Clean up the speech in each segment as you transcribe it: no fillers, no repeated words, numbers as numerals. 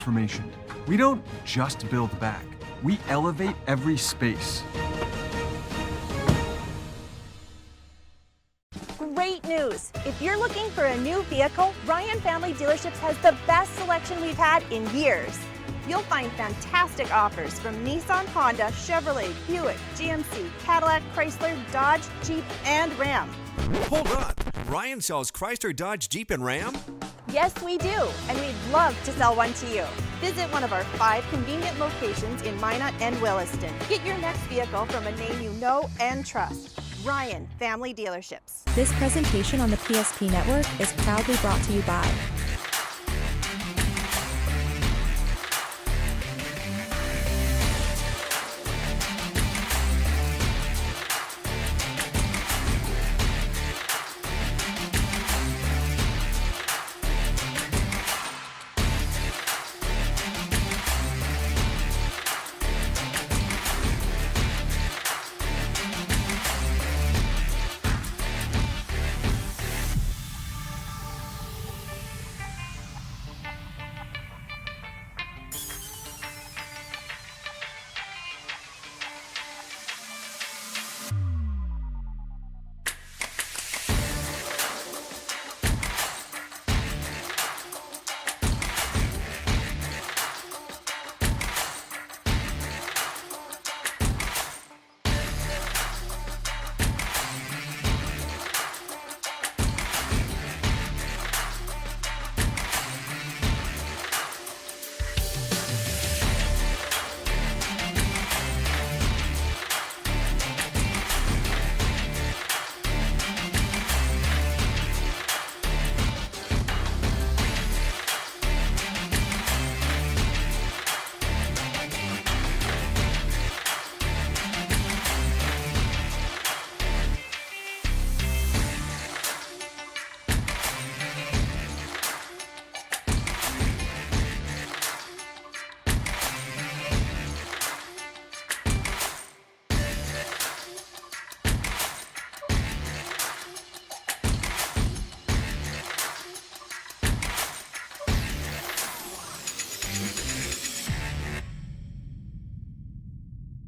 transformation. We don't just build back, we elevate every space. Great news! If you're looking for a new vehicle, Ryan Family Dealerships has the best selection we've had in years. You'll find fantastic offers from Nissan, Honda, Chevrolet, Buick, GMC, Cadillac, Chrysler, Dodge, Jeep, and Ram. Hold on, Ryan sells Chrysler, Dodge, Jeep, and Ram? Yes, we do, and we'd love to sell one to you. Visit one of our 5 convenient locations in Minot and Williston. Get your next vehicle from a name you know and trust. Ryan Family Dealerships. This presentation on the PSP Network is proudly brought to you by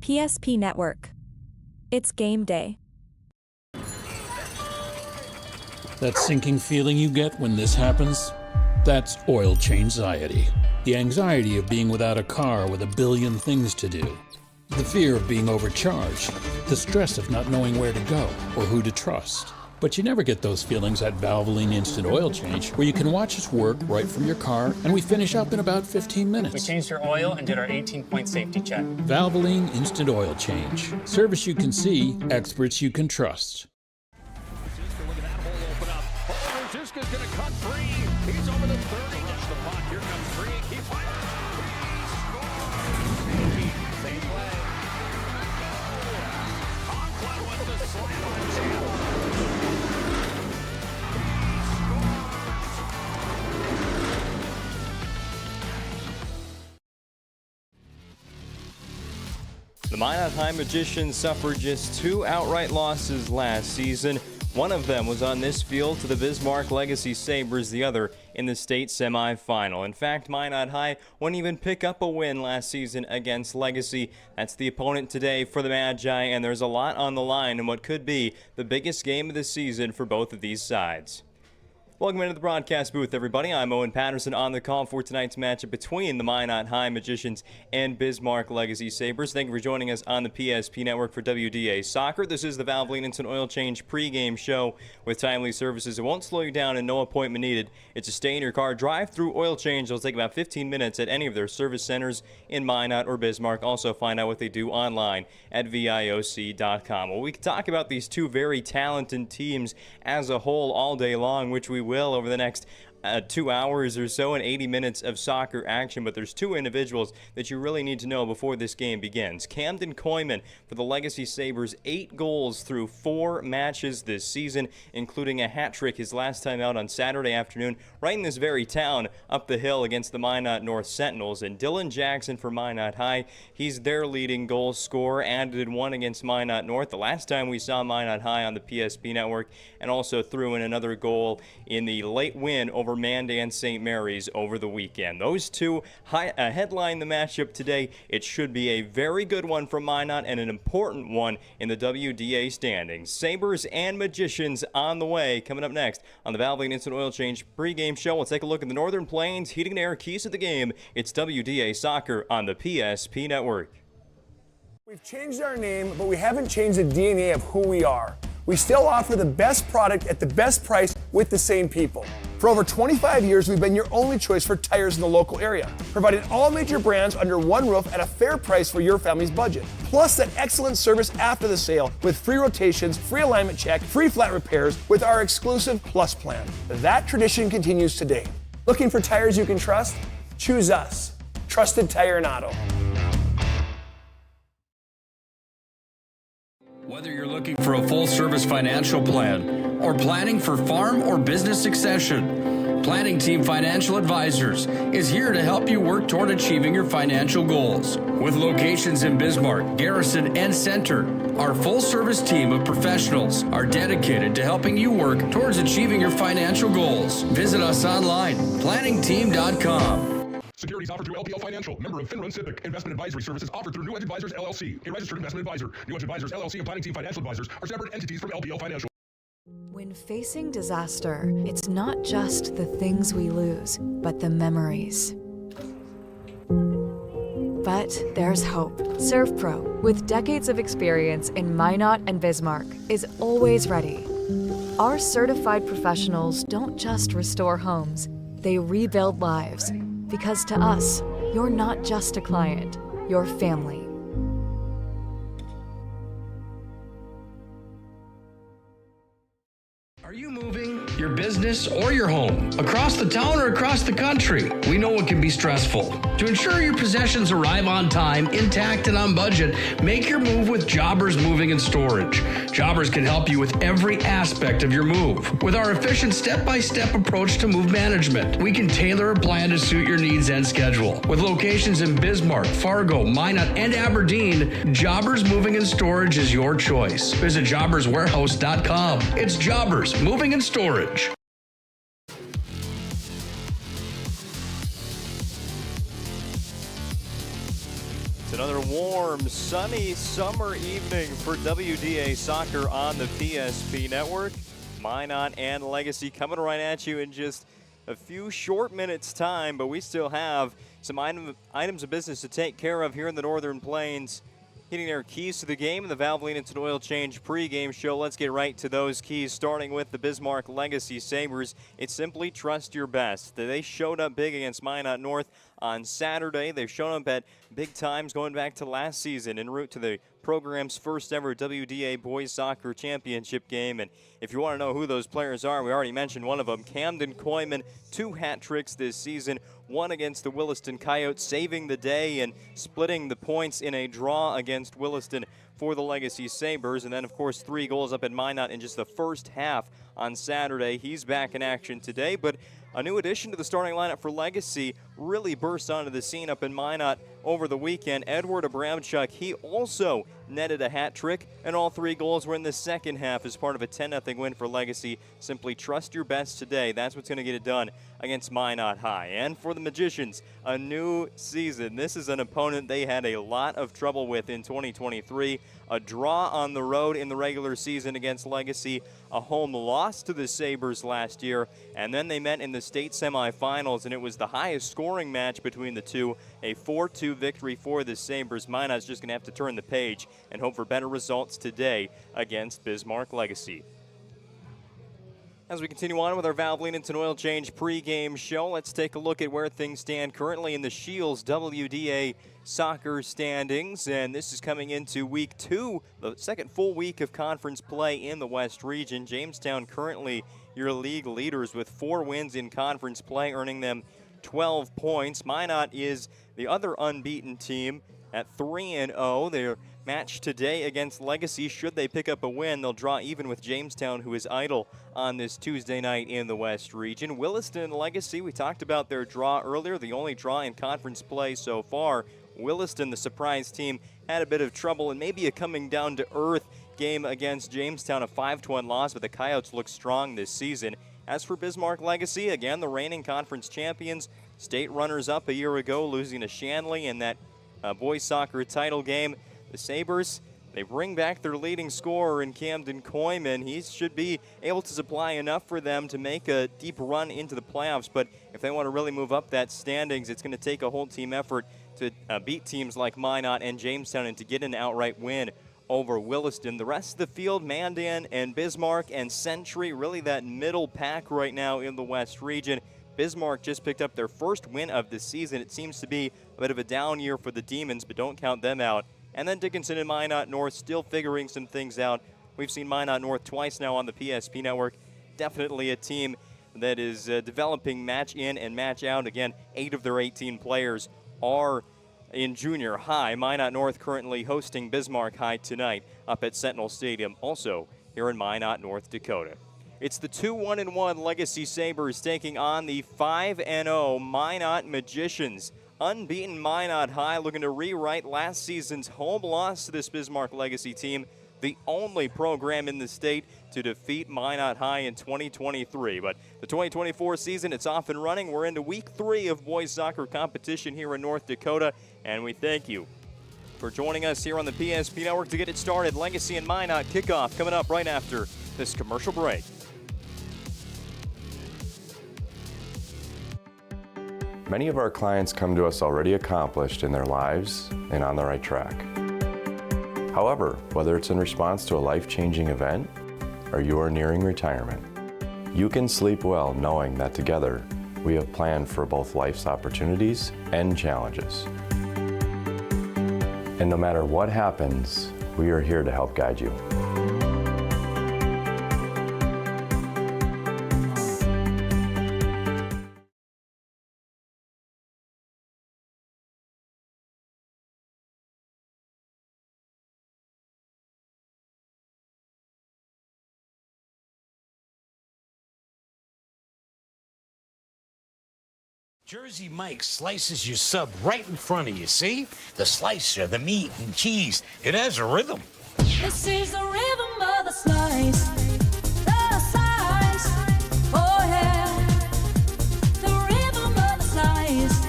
PSP Network. It's game day. That sinking feeling you get when this happens? That's oil change-anxiety. The anxiety of being without a car with a billion things to do. The fear of being overcharged. The stress of not knowing where to go or who to trust. But you never get those feelings at Valvoline Instant Oil Change, where you can watch us work right from your car, and we finish up in about 15 minutes. We changed your oil and did our 18-point safety check. Valvoline Instant Oil Change. Service you can see, experts you can trust. Look at that hole open up. Oh, Ziska's going to cut free. He's over the 30. Gets the puck. Here comes Freak. He fires. He scores. Same play. Conklin with the slam on Champ. The Minot Magicians suffered just 2 outright losses last season. One of them was on this field to the Bismarck Legacy Sabers, the other in the state semifinal. In fact, Minot High wouldn't even pick up a win last season against Legacy. That's the opponent today for the Magi, and there's a lot on the line in what could be the biggest game of the season for both of these sides. Welcome into the broadcast booth, everybody. I'm Owen Patterson on the call for tonight's matchup between the Minot High Magicians and Bismarck Legacy Sabers. Thank you for joining us on the PSP Network for WDA Soccer. This is the Valvoline Instant Oil Change pregame show with timely services. It won't slow you down and no appointment needed. It's a stay-in-your-car, drive-through oil change. It'll take about 15 minutes at any of their service centers in Minot or Bismarck. Also, find out what they do online at VIOC.com. Well, we can talk about these two very talented teams as a whole all day long, which we will over the next 2 hours or so and 80 minutes of soccer action, but there's 2 individuals that you really need to know before this game begins. Camden Koyman for the Legacy Sabers, 8 goals through 4 matches this season, including a hat trick his last time out on Saturday afternoon, right in this very town up the hill against the Minot North Sentinels. And Dylan Jackson for Minot High, he's their leading goal scorer, added 1 against Minot North the last time we saw Minot High on the PSP Network, and also threw in another goal in the late win over over Mandan St. Mary's over the weekend. Those two headline the matchup today. It should be a very good one from Minot and an important one in the WDA standings. Sabers and Magicians on the way. Coming up next on the Valvoline Instant Oil Change pregame show, we'll take a look at the Northern Plains Heating and Air keys to the game. It's WDA Soccer on the PSP Network. We've changed our name, but we haven't changed the DNA of who we are. We still offer the best product at the best price with the same people. For over 25 years, we've been your only choice for tires in the local area, providing all major brands under one roof at a fair price for your family's budget. Plus that excellent service after the sale with free rotations, free alignment check, free flat repairs with our exclusive Plus plan. That tradition continues today. Looking for tires you can trust? Choose us. Trusted Tire and Auto. Whether you're looking for a full-service financial plan or planning for farm or business succession, Planning Team Financial Advisors is here to help you work toward achieving your financial goals. With locations in Bismarck, Garrison, and Center, our full-service team of professionals are dedicated to helping you work towards achieving your financial goals. Visit us online, planningteam.com. Securities offered through LPL Financial, member of FINRA and SIPC. Investment advisory services offered through New Edge Advisors, LLC, a registered investment advisor. New Edge Advisors, LLC, and Planning Team Financial Advisors are separate entities from LPL Financial. When facing disaster, it's not just the things we lose, but the memories. But there's hope. ServPro, with decades of experience in Minot and Bismarck, is always ready. Our certified professionals don't just restore homes, they rebuild lives. Because to us, you're not just a client, you're family. Are you moving your business or your home across the town or across the country? We know it can be stressful. To ensure your possessions arrive on time, intact, and on budget, make your move with Jobbers Moving and Storage. Jobbers can help you with every aspect of your move. With our efficient step-by-step approach to move management, we can tailor a plan to suit your needs and schedule. With locations in Bismarck, Fargo, Minot, and Aberdeen, Jobbers Moving and Storage is your choice. Visit jobberswarehouse.com. It's Jobbers Moving and Storage. It's another warm, sunny summer evening for WDA Soccer on the PSP Network. Minot and Legacy coming right at you in just a few short minutes' time, but we still have some items of business to take care of here in the Northern Plains. Hitting their keys to the game in the Valvoline Instant Oil Change pregame show. Let's get right to those keys, starting with the Bismarck Legacy Sabers. It's simply trust your best. They showed up big against Minot North on Saturday. They've shown up at big times going back to last season en route to the program's first ever WDA Boys Soccer Championship game. And if you want to know who those players are, we already mentioned one of them, Camden Koyman, 2 hat tricks this season. One against the Williston Coyotes, saving the day and splitting the points in a draw against Williston for the Legacy Sabers. And then, of course, 3 goals up at Minot in just the first half on Saturday. He's back in action today, but a new addition to the starting lineup for Legacy really burst onto the scene up in Minot over the weekend. Edward Abramchuk, he also netted a hat trick, and all 3 goals were in the second half as part of a 10-0 win for Legacy. Simply trust your best today. That's what's going to get it done against Minot High. And for the Magicians, a new season. This is an opponent they had a lot of trouble with in 2023. A draw on the road in the regular season against Legacy, a home loss to the Sabres last year, and then they met in the state semifinals, and it was the highest scoring match between the two, a 4-2 victory for the Sabres. Minot's just going to have to turn the page and hope for better results today against Bismarck Legacy. As we continue on with our Valvoline Instant Oil Change pregame show, let's take a look at where things stand currently in the Shields WDA Soccer standings. And this is coming into week 2, the second full week of conference play in the West region. Jamestown currently your league leaders with 4 wins in conference play, earning them 12 points. Minot is the other unbeaten team at 3-0. They're match today against Legacy. Should they pick up a win, they'll draw even with Jamestown, who is idle on this Tuesday night in the West region. Williston and Legacy, we talked about their draw earlier, the only draw in conference play so far. Williston, the surprise team, had a bit of trouble and maybe a coming down to earth game against Jamestown, a 5-1 loss, but the Coyotes look strong this season. As for Bismarck Legacy, again, the reigning conference champions, state runners-up a year ago, losing to Shanley in that boys soccer title game. The Sabers, they bring back their leading scorer in Camden Koyman. He should be able to supply enough for them to make a deep run into the playoffs, but if they want to really move up that standings, it's going to take a whole team effort to beat teams like Minot and Jamestown and to get an outright win over Williston. The rest of the field, Mandan and Bismarck and Century, really that middle pack right now in the West region. Bismarck just picked up their first win of the season. It seems to be a bit of a down year for the Demons, but don't count them out. And then Dickinson and Minot North still figuring some things out. We've seen Minot North twice now on the PSP Network. Definitely a team that is developing match in and match out. Again, 8 of their 18 players are in junior high. Minot North currently hosting Bismarck High tonight up at Sentinel Stadium, also here in Minot, North Dakota. It's the 2-1-1 Legacy Sabers taking on the 5-0 Minot Magicians. Unbeaten Minot High looking to rewrite last season's home loss to this Bismarck Legacy team, the only program in the state to defeat Minot High in 2023. But the 2024 season, it's off and running. We're into week 3 of boys soccer competition here in North Dakota, and we thank you for joining us here on the PSP Network to get it started. Legacy and Minot kickoff coming up right after this commercial break. Many of our clients come to us already accomplished in their lives and on the right track. However, whether it's in response to a life-changing event or you are nearing retirement, you can sleep well knowing that together we have planned for both life's opportunities and challenges. And no matter what happens, we are here to help guide you. Jersey Mike's slices your sub right in front of you, see? The slicer, the meat and cheese, it has a rhythm. This is the rhythm of the slice. The slice. Oh yeah. The rhythm of the slice.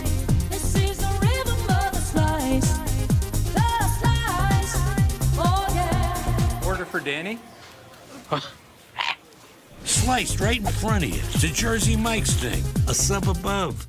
This is the rhythm of the slice. The slice. Oh yeah. Order for Danny? Sliced right in front of you. It's a Jersey Mike's thing. A sub above.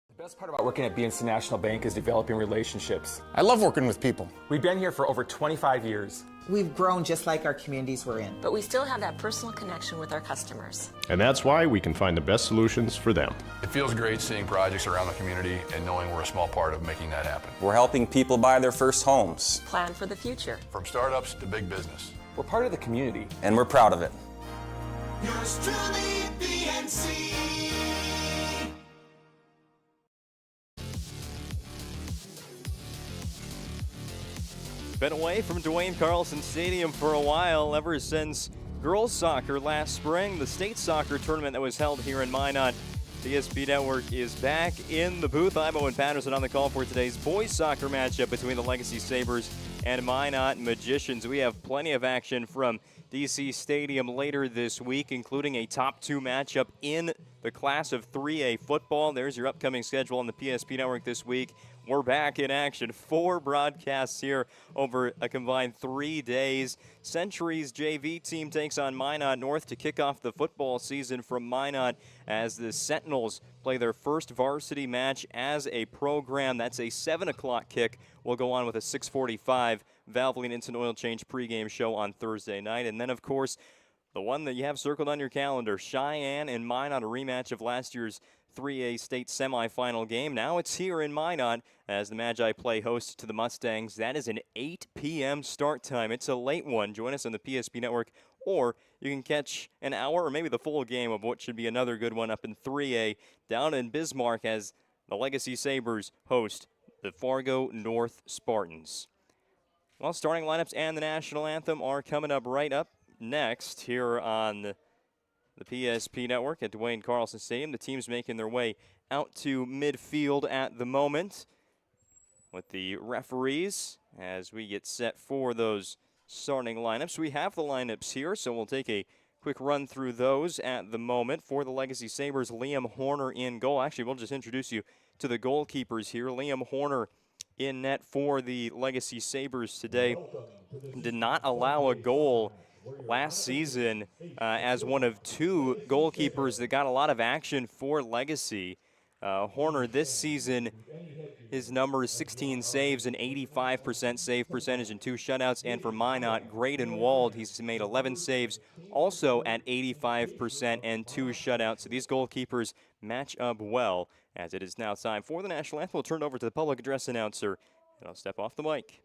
The best part about working at BNC National Bank is developing relationships. I love working with people. We've been here for over 25 years. We've grown just like our communities we're in. But we still have that personal connection with our customers. And that's why we can find the best solutions for them. It feels great seeing projects around the community and knowing we're a small part of making that happen. We're helping people buy their first homes. Plan for the future. From startups to big business. We're part of the community. And we're proud of it. Yours truly, BNC. Been away from Dwayne Carlson Stadium for a while, ever since girls soccer last spring, the state soccer tournament that was held here in Minot. PSP Network is back in the booth. I'm Owen Patterson on the call for today's boys soccer matchup between the Legacy Sabers and Minot Magicians. We have plenty of action from DC Stadium later this week, including a top 2 matchup in the class of 3A football. There's your upcoming schedule on the PSP Network this week. We're back in action. 4 broadcasts here over a combined 3 days. Century's JV team takes on Minot North to kick off the football season from Minot as the Sentinels play their first varsity match as a program. That's a 7 o'clock kick. We'll go on with a 6:45 Valvoline Instant Oil Change pregame show on Thursday night. And then, of course, the one that you have circled on your calendar, Cheyenne and Minot, a rematch of last year's 3A state semifinal game. Now it's here in Minot as the Magi play host to the Mustangs. That is an 8 p.m. start time. It's a late one. Join us on the PSP Network or you can catch an hour or maybe the full game of what should be another good one up in 3A down in Bismarck as the Legacy Sabers host the Fargo North Spartans. Well, starting lineups and the national anthem are coming up right up next here on the PSP Network at Dwayne Carlson Stadium. The team's making their way out to midfield at the moment with the referees as we get set for those starting lineups. We have the lineups here, so we'll take a quick run through those at the moment. For the Legacy Sabers, Liam Horner in goal. Actually, we'll just introduce you to the goalkeepers here. Liam Horner in net for the Legacy Sabers today. Did not allow a goal last season as one of two goalkeepers that got a lot of action for Legacy. Horner this season, his number is 16 saves, an 85% save percentage, and 2 shutouts. And for Minot, Graydon Wald, he's made 11 saves, also at 85% and 2 shutouts. So these goalkeepers match up well. As it is now time for the national anthem, we'll turn it over to the public address announcer, and I'll step off the mic.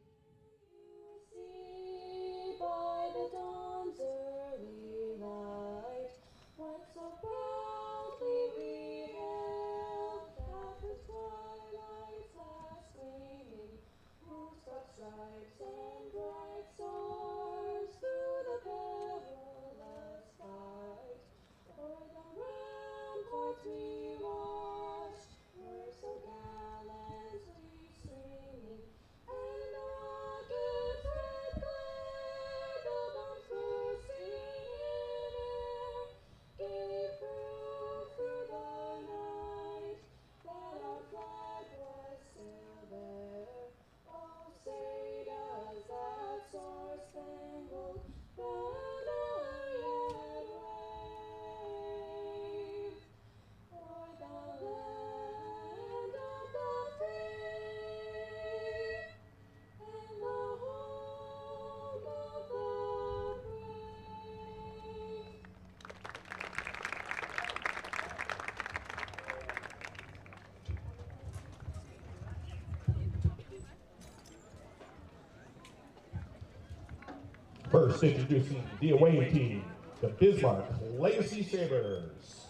First, introducing the away team, the Bismarck Legacy Sabers.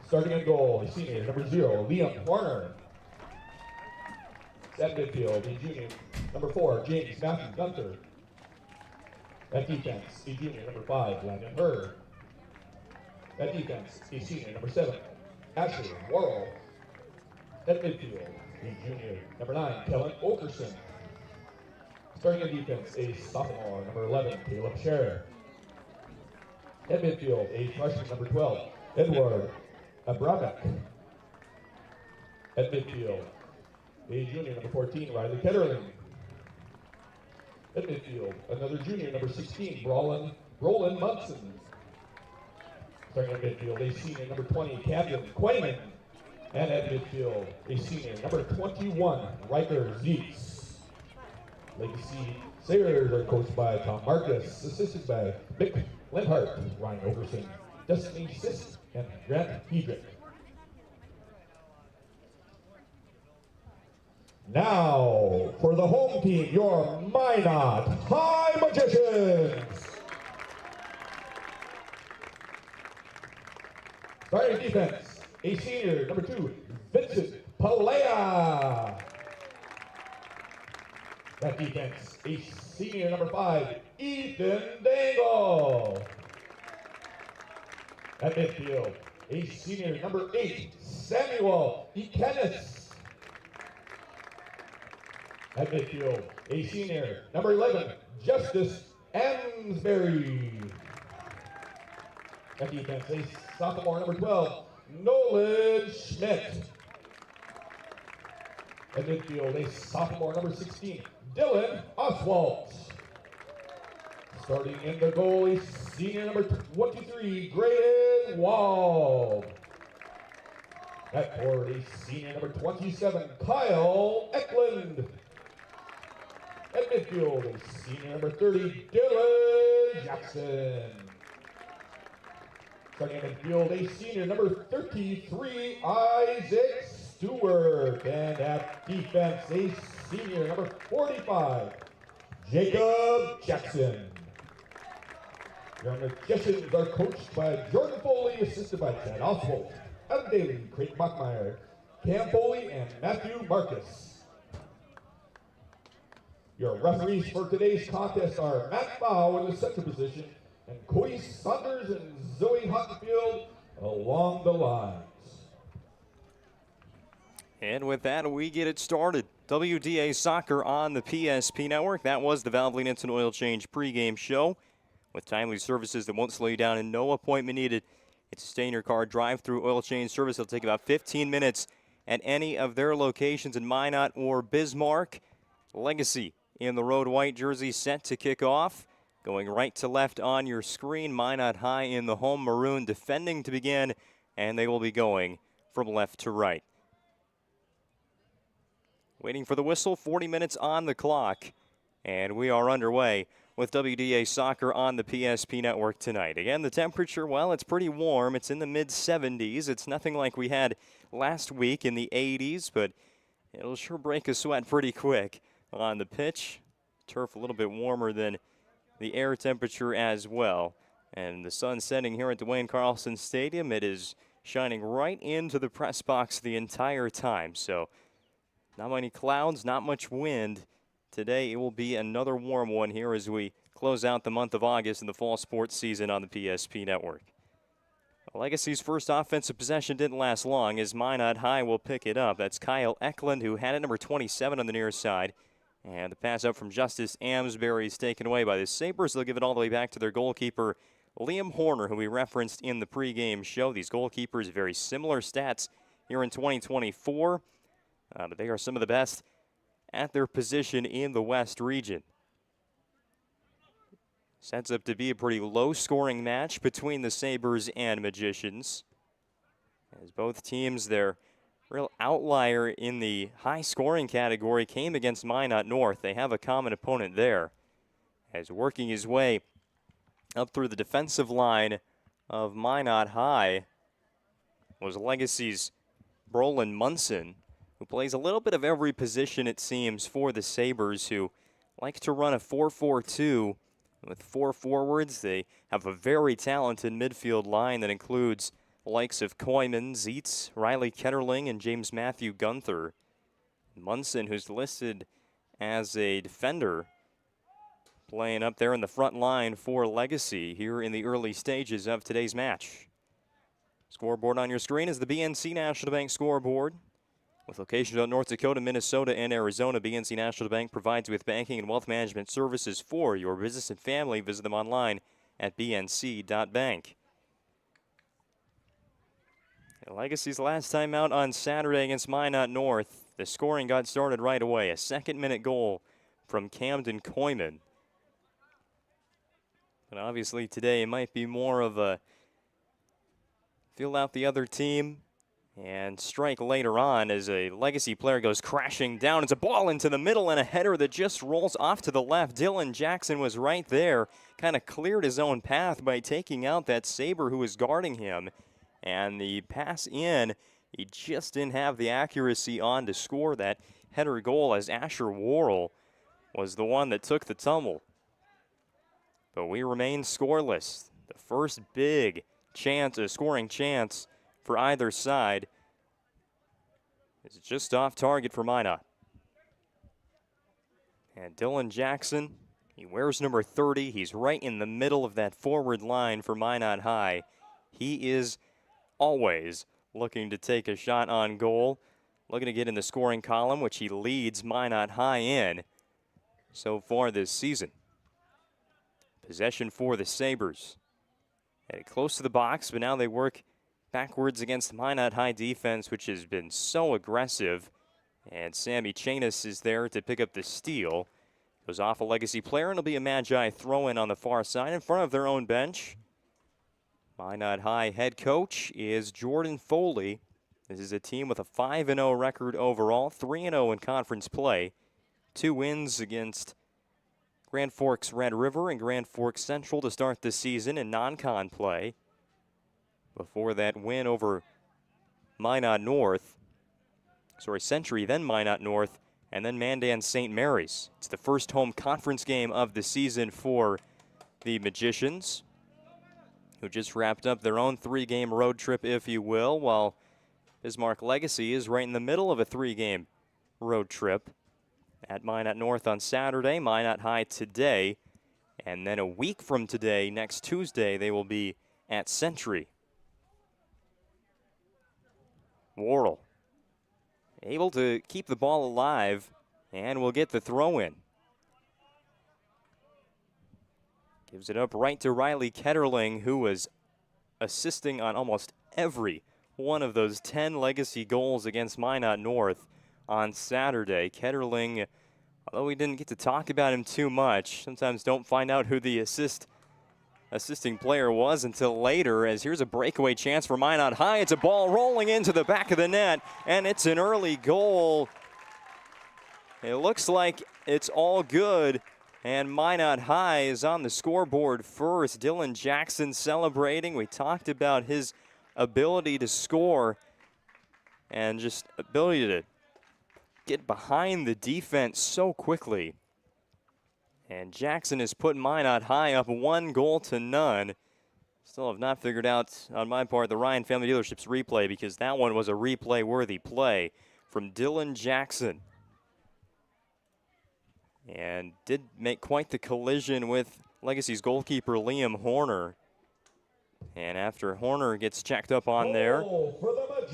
Starting in goal, the senior, number 0, Liam Horner. At midfield, the junior, number 4, James Matthew Gunther. At defense, the junior, number 5, Landon Hurd. At defense, the senior, number 7, Asher Worrell. At midfield, the junior, number 9, Kellen Okerson. Starting in defense, a sophomore, number 11, Caleb Scherer. At midfield, a freshman, number 12, Edward Abramek. At midfield, a junior, number 14, Riley Ketterling. At midfield, another junior, number 16, Brolin Munson. Starting in midfield, a senior, number 20, Camden Quayman. And at midfield, a senior, number 21, Riker Zeeks. Legacy Sabers are coached by Tom Marcus, assisted by Mick Lindhart, Ryan Overson, Destiny Sisk, and Grant Hedrick. Now, for the home team, your Minot Magicians. Starting defense, a senior, number 2, Vincent Palea. That defense, a senior, number 5, Ethan Dangle. At midfield, a senior, number 8, Samuel Ikenis. At midfield, a senior, number 11, Justice Amsbury. At defense, a sophomore, number 12, Nolan Schmidt. At midfield, a sophomore, number 16, Dylan Oswalt. Starting in the goal, a senior, number 23, Graydon Wald. At forward, a senior, number 27, Kyle Eklund. At midfield, a senior, number 30, Dylan Jackson. Starting in midfield, a senior, number 33, Isaac Stewart. And at defense, a senior, number 45, Jacob Jackson. Your Magicians are coached by Jordan Foley, assisted by Chad Oswald, Adam Daly, Craig Bachmeyer, Cam Foley, and Matthew Marcus. Your referees for today's contest are Matt Bow in the center position and Cody Saunders and Zoe Huttenfield along the lines. And with that, we get it started. WDA Soccer on the PSP Network. That was the Valvoline Instant Oil Change pregame show with timely services that won't slow you down and no appointment needed. It's a stay-in-your-car drive-through oil change service. It'll take about 15 minutes at any of their locations in Minot or Bismarck. Legacy in the road white jersey set to kick off. Going right to left on your screen. Minot High in the home maroon defending to begin, and they will be going from left to right. Waiting for the whistle, 40 minutes on the clock, and we are underway with WDA Soccer on the PSP Network tonight. Again, the temperature, well, it's pretty warm. It's in the mid-70s. It's nothing like we had last week in the 80s, but it'll sure break a sweat pretty quick on the pitch. Turf a little bit warmer than the air temperature as well. And the sun setting here at Dwayne Carlson Stadium. It is shining right into the press box the entire time. So not many clouds, not much wind. Today it will be another warm one here as we close out the month of August in the fall sports season on the PSP Network. Legacy's first offensive possession didn't last long as Minot High will pick it up. That's Kyle Eklund who had it, number 27 on the near side. And the pass up from Justice Amsbury is taken away by the Sabres. They'll give it all the way back to their goalkeeper, Liam Horner, who we referenced in the pregame show. These goalkeepers, very similar stats here in 2024. But they are some of the best at their position in the West region. Sets up to be a pretty low-scoring match between the Sabres and Magicians. As both teams, their real outlier in the high-scoring category came against Minot North. They have a common opponent there. As working his way up through the defensive line of Minot High was Legacy's Brolin Munson, who plays a little bit of every position, it seems, for the Sabres, who like to run a 4-4-2 with 4 forwards. They have a very talented midfield line that includes the likes of Koyman, Zietz, Riley Ketterling, and James Matthew Gunther. Munson, who's listed as a defender, playing up there in the front line for Legacy here in the early stages of today's match. Scoreboard on your screen is the BNC National Bank scoreboard. With locations on North Dakota, Minnesota, and Arizona, BNC National Bank provides you with banking and wealth management services for your business and family. Visit them online at bnc.bank. Legacy's last time out on Saturday against Minot North, the scoring got started right away. A second-minute goal from Camden Koyman. But obviously today it might be more of a feel out the other team and strike later on as a Legacy player goes crashing down. It's a ball into the middle and a header that just rolls off to the left. Dylan Jackson was right there, kind of cleared his own path by taking out that Saber who was guarding him. And the pass in, he just didn't have the accuracy on to score that header goal as Asher Worrell was the one that took the tumble. But we remain scoreless. The first big chance, a scoring chance for either side is just off target for Minot. And Dylan Jackson, he wears number 30. He's right in the middle of that forward line for Minot High. He is always looking to take a shot on goal, looking to get in the scoring column, which he leads Minot High in so far this season. Possession for the Sabres. Headed close to the box, but now they work backwards against the Minot High defense, which has been so aggressive. And Sammy Chanis is there to pick up the steal. Goes off a Legacy player, and it'll be a Magi throw-in on the far side in front of their own bench. Minot High head coach is Jordan Foley. This is a team with a 5-0 record overall, 3-0 in conference play. 2 wins against Grand Forks Red River and Grand Forks Central to start the season in non-con play. Before that win over Minot North, Century, then Minot North and then Mandan St. Mary's. It's the first home conference game of the season for the Magicians, who just wrapped up their own 3-game road trip, if you will, while Bismarck Legacy is right in the middle of a 3-game road trip at Minot North on Saturday, Minot High today, and then a week from today, next Tuesday, they will be at Century. Worrell able to keep the ball alive and will get the throw in. Gives it up right to Riley Ketterling, who was assisting on almost every one of those 10 Legacy goals against Minot North on Saturday. Ketterling, although we didn't get to talk about him too much, sometimes don't find out who the assisting player was until later, as here's a breakaway chance for Minot High. It's a ball rolling into the back of the net, and it's an early goal. It looks like it's all good, and Minot High is on the scoreboard first. Dylan Jackson celebrating. We talked about his ability to score and just ability to get behind the defense so quickly. And Jackson has put Minot High up 1-0. Still have not figured out, on my part, the Ryan Family Dealerships replay, because that one was a replay-worthy play from Dylan Jackson. And did make quite the collision with Legacy's goalkeeper, Liam Horner. And after Horner gets checked up on there,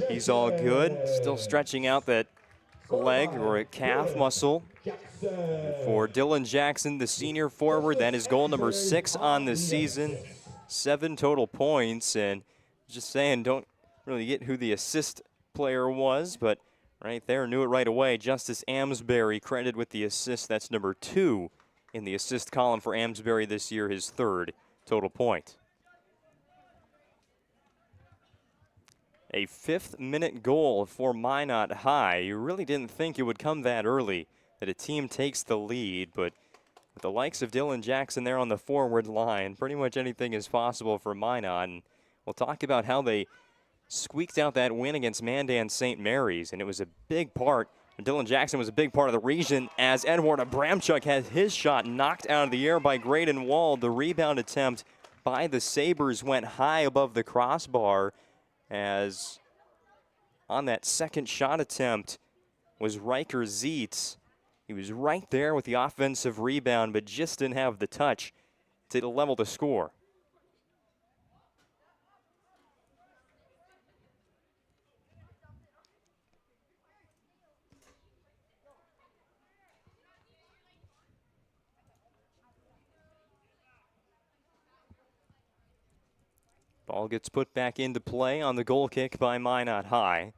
he's all good. Still stretching out that leg or a calf muscle. For Dylan Jackson, the senior forward, that is goal number 6 on the season. 7 total points, and just saying, don't really get who the assist player was, but right there, knew it right away. Justice Amsbury credited with the assist. That's number 2 in the assist column for Amsbury this year, his 3rd total point. A 5th-minute goal for Minot High. You really didn't think it would come that early, that a team takes the lead, but with the likes of Dylan Jackson there on the forward line, pretty much anything is possible for Minot. And we'll talk about how they squeaked out that win against Mandan St. Mary's, and it was a big part. Dylan Jackson was a big part of the region, as Edward Abramchuk had his shot knocked out of the air by Graydon Wald. The rebound attempt by the Sabres went high above the crossbar, as on that second shot attempt was Riker Zietz. He was right there with the offensive rebound, but just didn't have the touch to level the score. Ball gets put back into play on the goal kick by Minot High.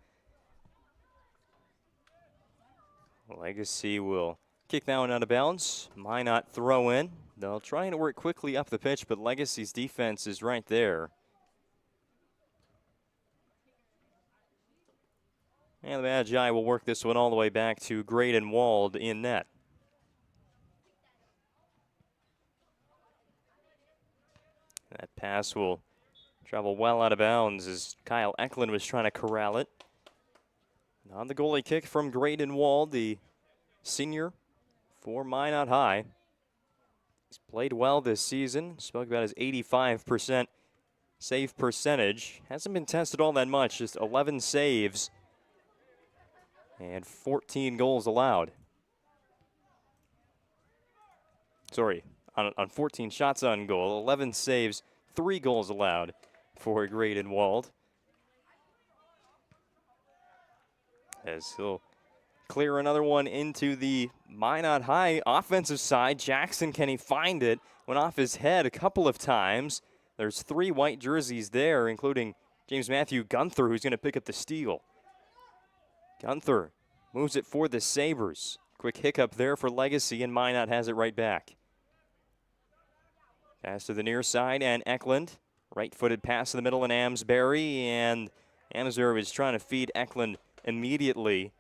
Legacy will kick that one out of bounds. Minot throw in. They'll try to work quickly up the pitch, but Legacy's defense is right there. And the Magi will work this one all the way back to Graydon Wald in net. That pass will travel well out of bounds as Kyle Eklund was trying to corral it. And on the goalie kick from Graydon Wald, the senior for Minot High. He's played well this season. Spoke about his 85% save percentage. Hasn't been tested all that much, just 11 saves and 14 goals allowed. Sorry, on 14 shots on goal, 11 saves, 3 goals allowed for Graydon Wald. As he'll clear another one into the Minot High offensive side. Jackson, can he find it? Went off his head a couple of times. There's 3 white jerseys there, including James Matthew Gunther, who's going to pick up the steal. Gunther moves it for the Sabres. Quick hiccup there for Legacy, and Minot has it right back. Pass to the near side, and Eklund. Right-footed pass to the middle, and Amsbury. And Amsbury was trying to feed Eklund immediately,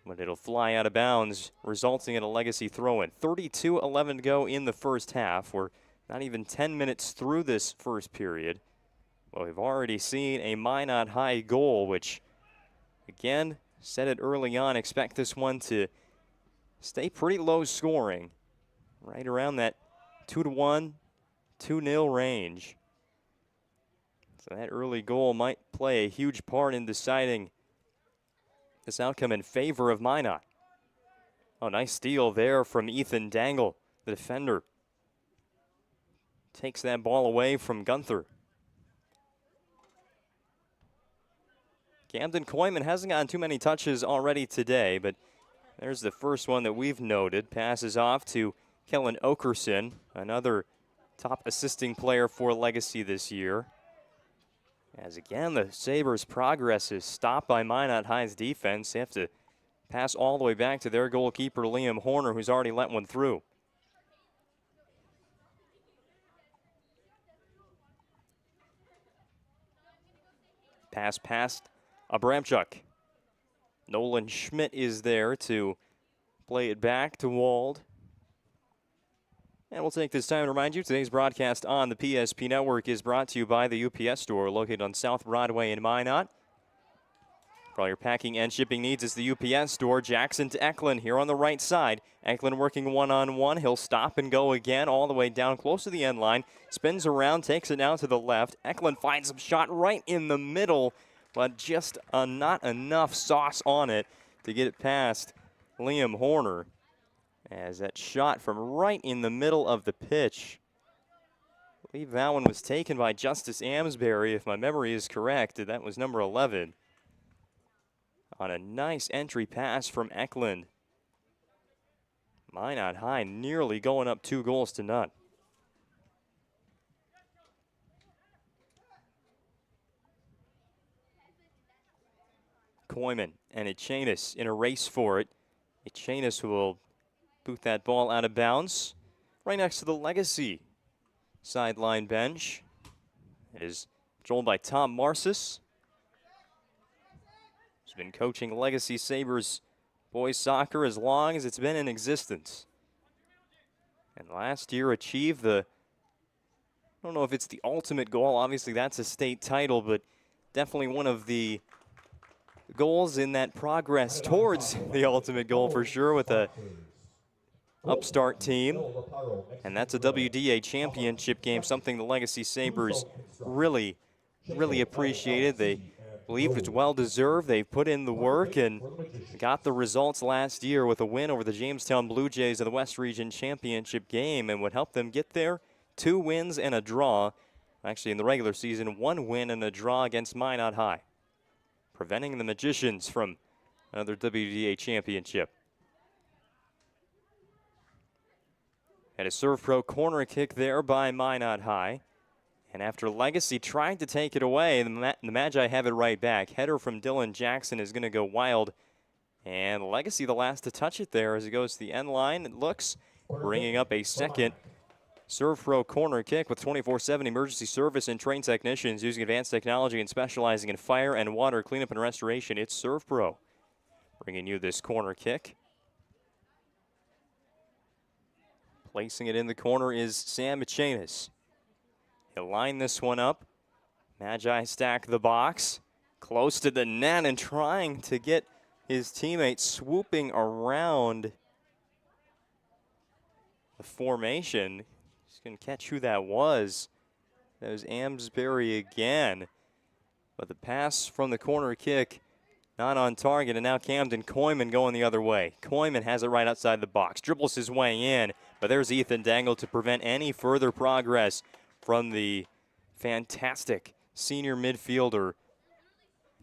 but it'll fly out of bounds, resulting in a Legacy throw-in. 32-11 to go in the first half. We're not even 10 minutes through this first period. Well, we've already seen a Minot High goal, which, again, said it early on, expect this one to stay pretty low scoring, right around that 2-1, 2-0 range. So that early goal might play a huge part in deciding this outcome in favor of Minot. Oh, nice steal there from Ethan Dangle, the defender. Takes that ball away from Gunther. Camden Koyman hasn't gotten too many touches already today, but there's the first one that we've noted. Passes off to Kellen Okerson, another top assisting player for Legacy this year. As again, the Sabres' progress is stopped by Minot High's defense. They have to pass all the way back to their goalkeeper, Liam Horner, who's already let one through. Pass past Abramchuk. Nolan Schmidt is there to play it back to Wald. And we'll take this time to remind you, today's broadcast on the PSP Network is brought to you by the UPS Store located on South Broadway in Minot. For all your packing and shipping needs, it's the UPS Store. Jackson to Eklund here on the right side. Eklund working one-on-one. He'll stop and go again all the way down close to the end line. Spins around, takes it now to the left. Eklund finds a shot right in the middle, but just not enough sauce on it to get it past Liam Horner. As that shot from right in the middle of the pitch. I believe that one was taken by Justice Amsbury, if my memory is correct. That was number 11. On a nice entry pass from Eklund. Minot High nearly going up 2-0. Koyman and Echanis in a race for it. Echanis will boot that ball out of bounds. Right next to the Legacy sideline bench. It is controlled by Tom Marcis. He's been coaching Legacy Sabers boys soccer as long as it's been in existence. And last year achieved the, I don't know if it's the ultimate goal. Obviously that's a state title, but definitely one of the goals in that progress towards the ultimate goal for sure with a upstart team. And that's a WDA championship game, something the Legacy Sabers really appreciated. They believe it's well-deserved. They've put in the work and got the results last year with a win over the Jamestown Blue Jays in the West Region Championship game, and what helped them get there, 2 wins and a draw. Actually, in the regular season, 1 win and a draw against Minot High, preventing the Magicians from another WDA championship. Had a serve pro corner kick there by Minot High. And after Legacy tried to take it away, the Magi have it right back. Header from Dylan Jackson is going to go wild. And Legacy the last to touch it there as it goes to the end line. It looks, bringing up a second serve pro corner kick with 24/7 emergency service and trained technicians using advanced technology and specializing in fire and water cleanup and restoration. It's Serve Pro bringing you this corner kick. Placing it in the corner is Sam Echanis. He'll line this one up. Magi stack the box. Close to the net and trying to get his teammates swooping around the formation. Just going to catch who that was. That was Amsbury again. But the pass from the corner kick not on target, and now Camden Koyman going the other way. Koyman has it right outside the box, dribbles his way in, but there's Ethan Dangle to prevent any further progress from the fantastic senior midfielder,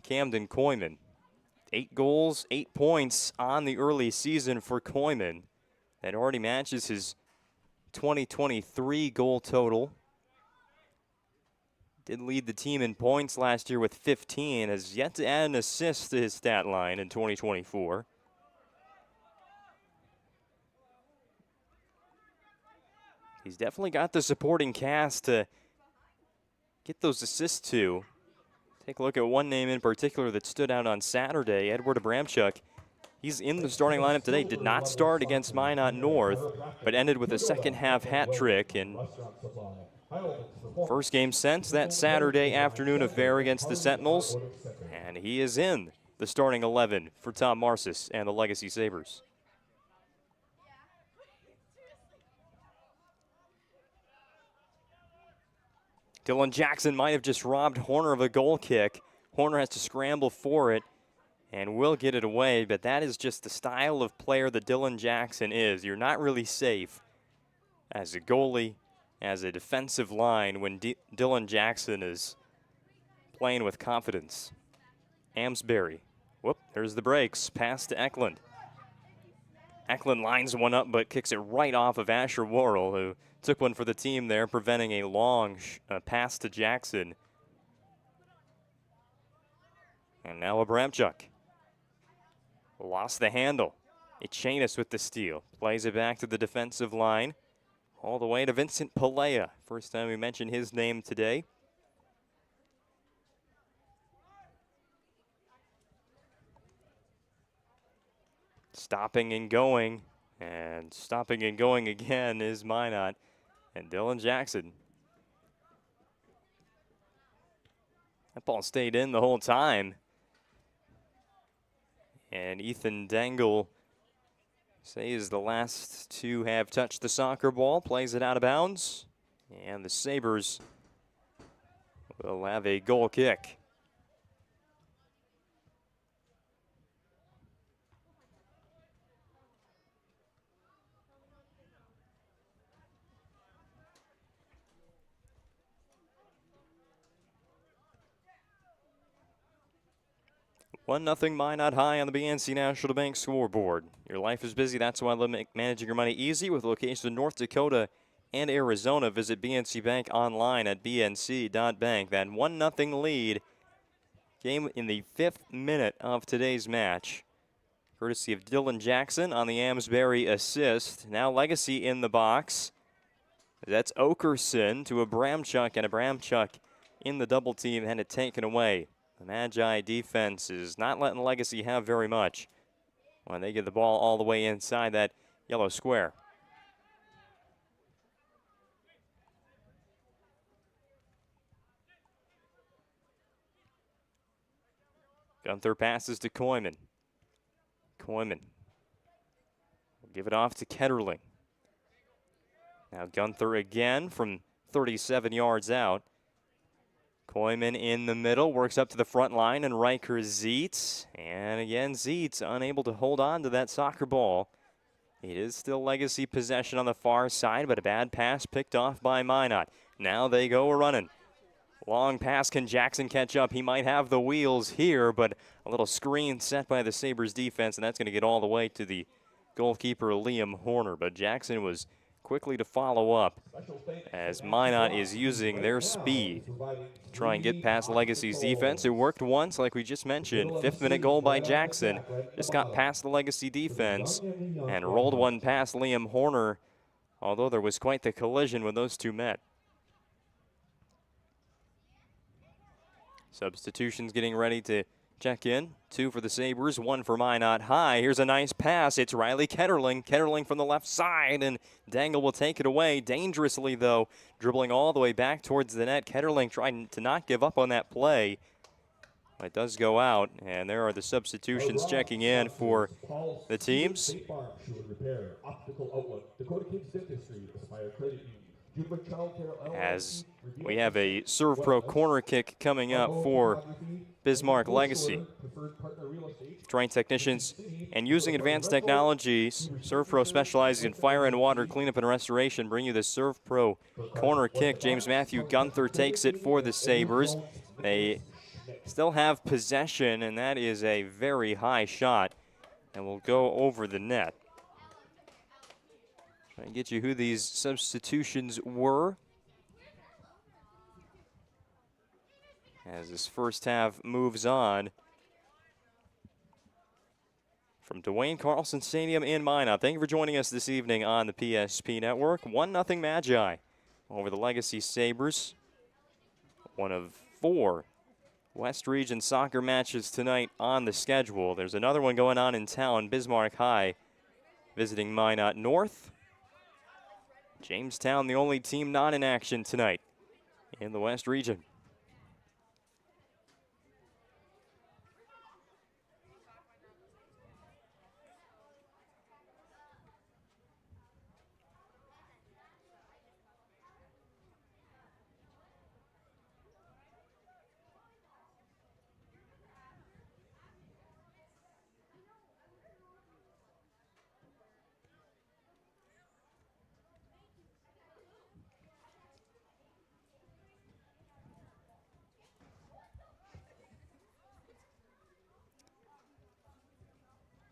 Camden Koyman. 8 goals, 8 points on the early season for Koyman. That already matches his 2023 goal total. Did lead the team in points last year with 15, has yet to add an assist to his stat line in 2024. He's definitely got the supporting cast to get those assists to. Take a look at one name in particular that stood out on Saturday, Edward Abramchuk. He's in the starting lineup today. Did not start against Minot North, but ended with a second-half hat trick. And first game since that Saturday afternoon affair against the Sentinels, and he is in the starting 11 for Tom Marcis and the Legacy Sabers. Dylan Jackson might have just robbed Horner of a goal kick. Horner has to scramble for it and will get it away, but that is just the style of player that Dylan Jackson is. You're not really safe as a goalie, as a defensive line when Dylan Jackson is playing with confidence. Amesbury, whoop, there's the brakes, pass to Eklund. Eklund lines one up but kicks it right off of Asher Worrell, who took one for the team there, preventing a long pass to Jackson. And now Abramchuk. Lost the handle. Echanis with the steal. Plays it back to the defensive line. All the way to Vincent Pelea. First time we mentioned his name today. Stopping and going. And stopping and going again is Minot. And Dylan Jackson. That ball stayed in the whole time. And Ethan Dangle says the last two have touched the soccer ball, plays it out of bounds. And the Sabres will have a goal kick. One nothing Minot high on the BNC National Bank scoreboard. Your life is busy, that's why I love managing your money easy. With locations in North Dakota and Arizona, visit BNC Bank online at bnc.bank. That 1-0 lead came in the 5th minute of today's match, courtesy of Dylan Jackson on the Amesbury assist. Now Legacy in the box. That's Okerson to Abramchuk, and Abramchuk in the double team had it taken away. The Magi defense is not letting Legacy have very much when they get the ball all the way inside that yellow square. Gunther passes to Koyman. Koyman will give it off to Ketterling. Now Gunther again from 37 yards out. Koyman in the middle, works up to the front line, and Riker Zietz. And again, Zietz unable to hold on to that soccer ball. It is still Legacy possession on the far side, but a bad pass picked off by Minot. Now they go running. Long pass, can Jackson catch up? He might have the wheels here, but a little screen set by the Sabres defense, and that's going to get all the way to the goalkeeper, Liam Horner. But Jackson was quickly to follow up as Minot is using their speed to try and get past Legacy's defense. It worked once, like we just mentioned. 5th minute goal by Jackson. Just got past the Legacy defense and rolled one past Liam Horner, although there was quite the collision when those two met. Substitutions getting ready to check in. 2 for the Sabres, 1 for Minot high. Here's a nice pass. It's Riley Ketterling. Ketterling from the left side, and Dangle will take it away. Dangerously, though, dribbling all the way back towards the net. Ketterling trying to not give up on that play. It does go out, and there are the substitutions checking in for the teams. As we have a Serve Pro corner kick coming up for Bismarck Legacy. Trained technicians and using advanced technologies, Serve Pro specializes in fire and water cleanup and restoration, bring you the Serve Pro corner kick. James Matthew Gunther takes it for the Sabres. They still have possession, and that is a very high shot, and will go over the net. Try and get you who these substitutions were as this first half moves on. From Dwayne Carlson Stadium in Minot, thank you for joining us this evening on the PSP Network. 1-0 Magi over the Legacy Sabres. One of 4 West Region soccer matches tonight on the schedule. There's another one going on in town, Bismarck High visiting Minot North. Jamestown, the only team not in action tonight in the West Region.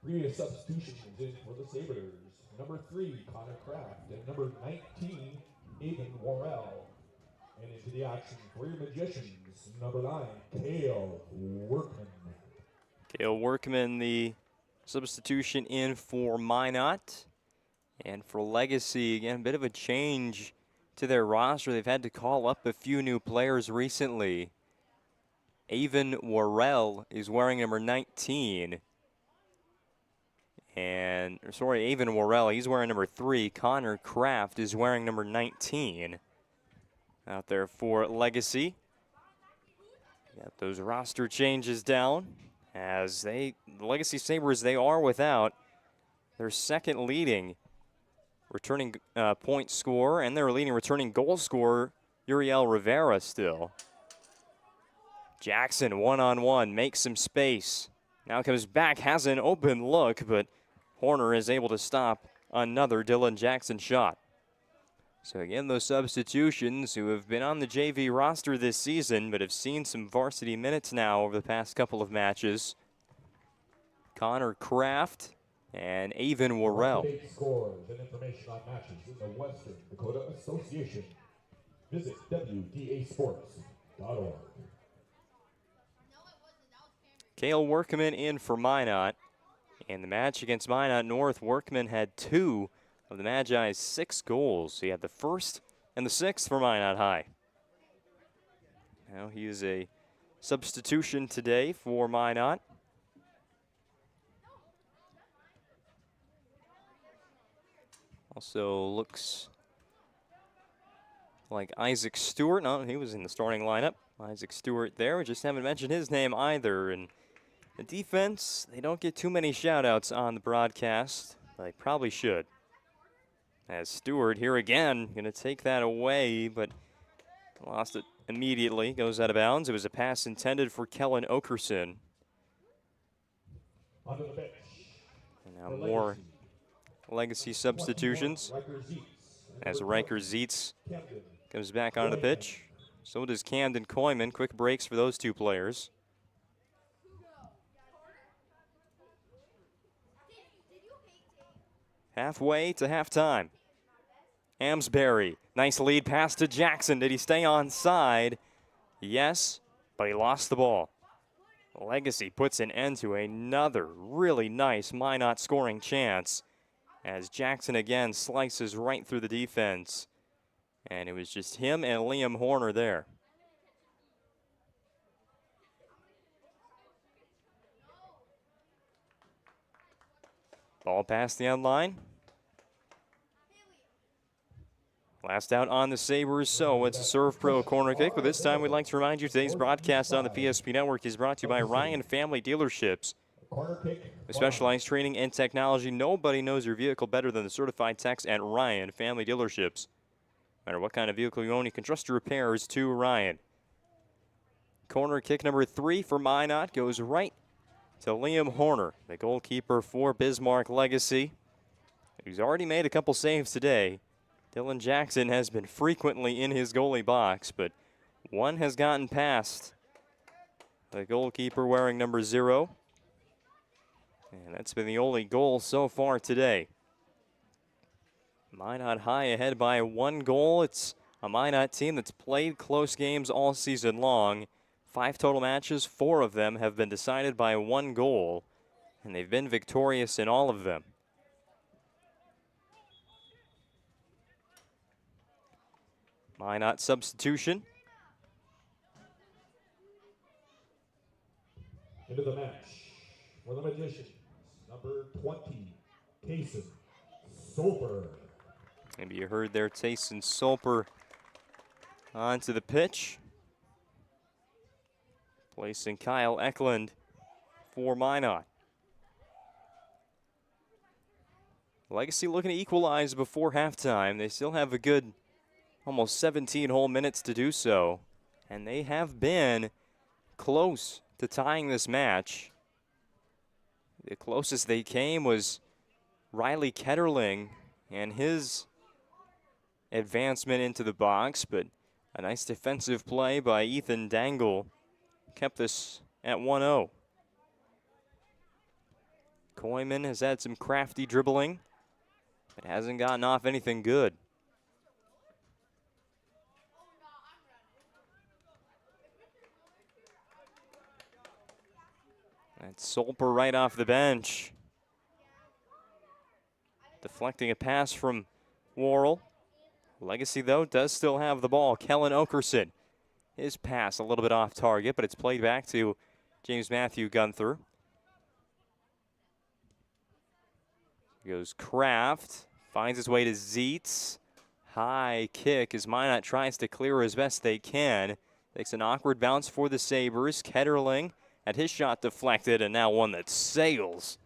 3 substitutions in for the Sabres. Number 3, Connor Kraft, and number 19, Aiden Worrell. And into the action for your Magicians, number 9, Cale Workman. Cale Workman, the substitution in for Minot. And for Legacy, again, a bit of a change to their roster. They've had to call up a few new players recently. Avon Worrell is wearing number 19. Avon Worrell, he's wearing number 3. Connor Kraft is wearing number 19. Out there for Legacy. Got those roster changes down as the Legacy Sabres, they are without their second leading returning point scorer and their leading returning goal scorer, Uriel Rivera still. Jackson one-on-one, makes some space. Now comes back, has an open look, but Horner is able to stop another Dylan Jackson shot. So again, those substitutions who have been on the JV roster this season but have seen some varsity minutes now over the past couple of matches. Connor Kraft and Avon Worrell. Scores and information on matches in the Western Dakota Association. Visit WDASports.org. Cale Workman in for Minot. In the match against Minot North, Workman had 2 of the Magi's 6 goals. He had the first and the 6th for Minot High. Now he is a substitution today for Minot. Also looks like Isaac Stewart. No, he was in the starting lineup. Isaac Stewart there. We just haven't mentioned his name either. And the defense, they don't get too many shout-outs on the broadcast. They probably should. As Stewart here again, going to take that away, but lost it immediately. Goes out of bounds. It was a pass intended for Kellen Okerson. Onto the bench. And now more Legacy substitutions. As Riker Zietz comes back onto the pitch. So does Camden Koyman. Quick breaks for those 2 players. Halfway to halftime. Amsbury, nice lead pass to Jackson. Did he stay onside? Yes, but he lost the ball. Legacy puts an end to another really nice Minot scoring chance as Jackson again slices right through the defense. And it was just him and Liam Horner there. Ball past the end line. Last out on the Sabres, so it's a Serve Pro corner kick. But this time we'd like to remind you today's broadcast on the PSP Network is brought to you by Ryan Family Dealerships. With specialized training and technology, nobody knows your vehicle better than the certified techs at Ryan Family Dealerships. No matter what kind of vehicle you own, you can trust your repairs to Ryan. Corner kick number 3 for Minot goes right to Liam Horner, the goalkeeper for Bismarck Legacy. He's already made a couple saves today. Dylan Jackson has been frequently in his goalie box, but one has gotten past the goalkeeper wearing number 0. And that's been the only goal so far today. Minot High ahead by 1 goal. It's a Minot team that's played close games all season long. 5 total matches, 4 of them have been decided by 1 goal, and they've been victorious in all of them. Minot substitution. Into the match for the Magicians, number 20, Tayson Soper. Maybe you heard there, Tayson Soper onto the pitch. Placing Kyle Eklund for Minot. Legacy looking to equalize before halftime. They still have a good almost 17 whole minutes to do so. And they have been close to tying this match. The closest they came was Riley Ketterling and his advancement into the box, but a nice defensive play by Ethan Dangle kept this at 1-0. Koyman has had some crafty dribbling, but hasn't gotten off anything good. That's Solper right off the bench. Deflecting a pass from Worrell. Legacy, though, does still have the ball. Kellen Okerson. His pass a little bit off target, but it's played back to James Matthew Gunther. Goes Kraft. Finds his way to Zeitz. High kick as Minot tries to clear as best they can. Takes an awkward bounce for the Sabres. Ketterling had his shot deflected, and now one that sails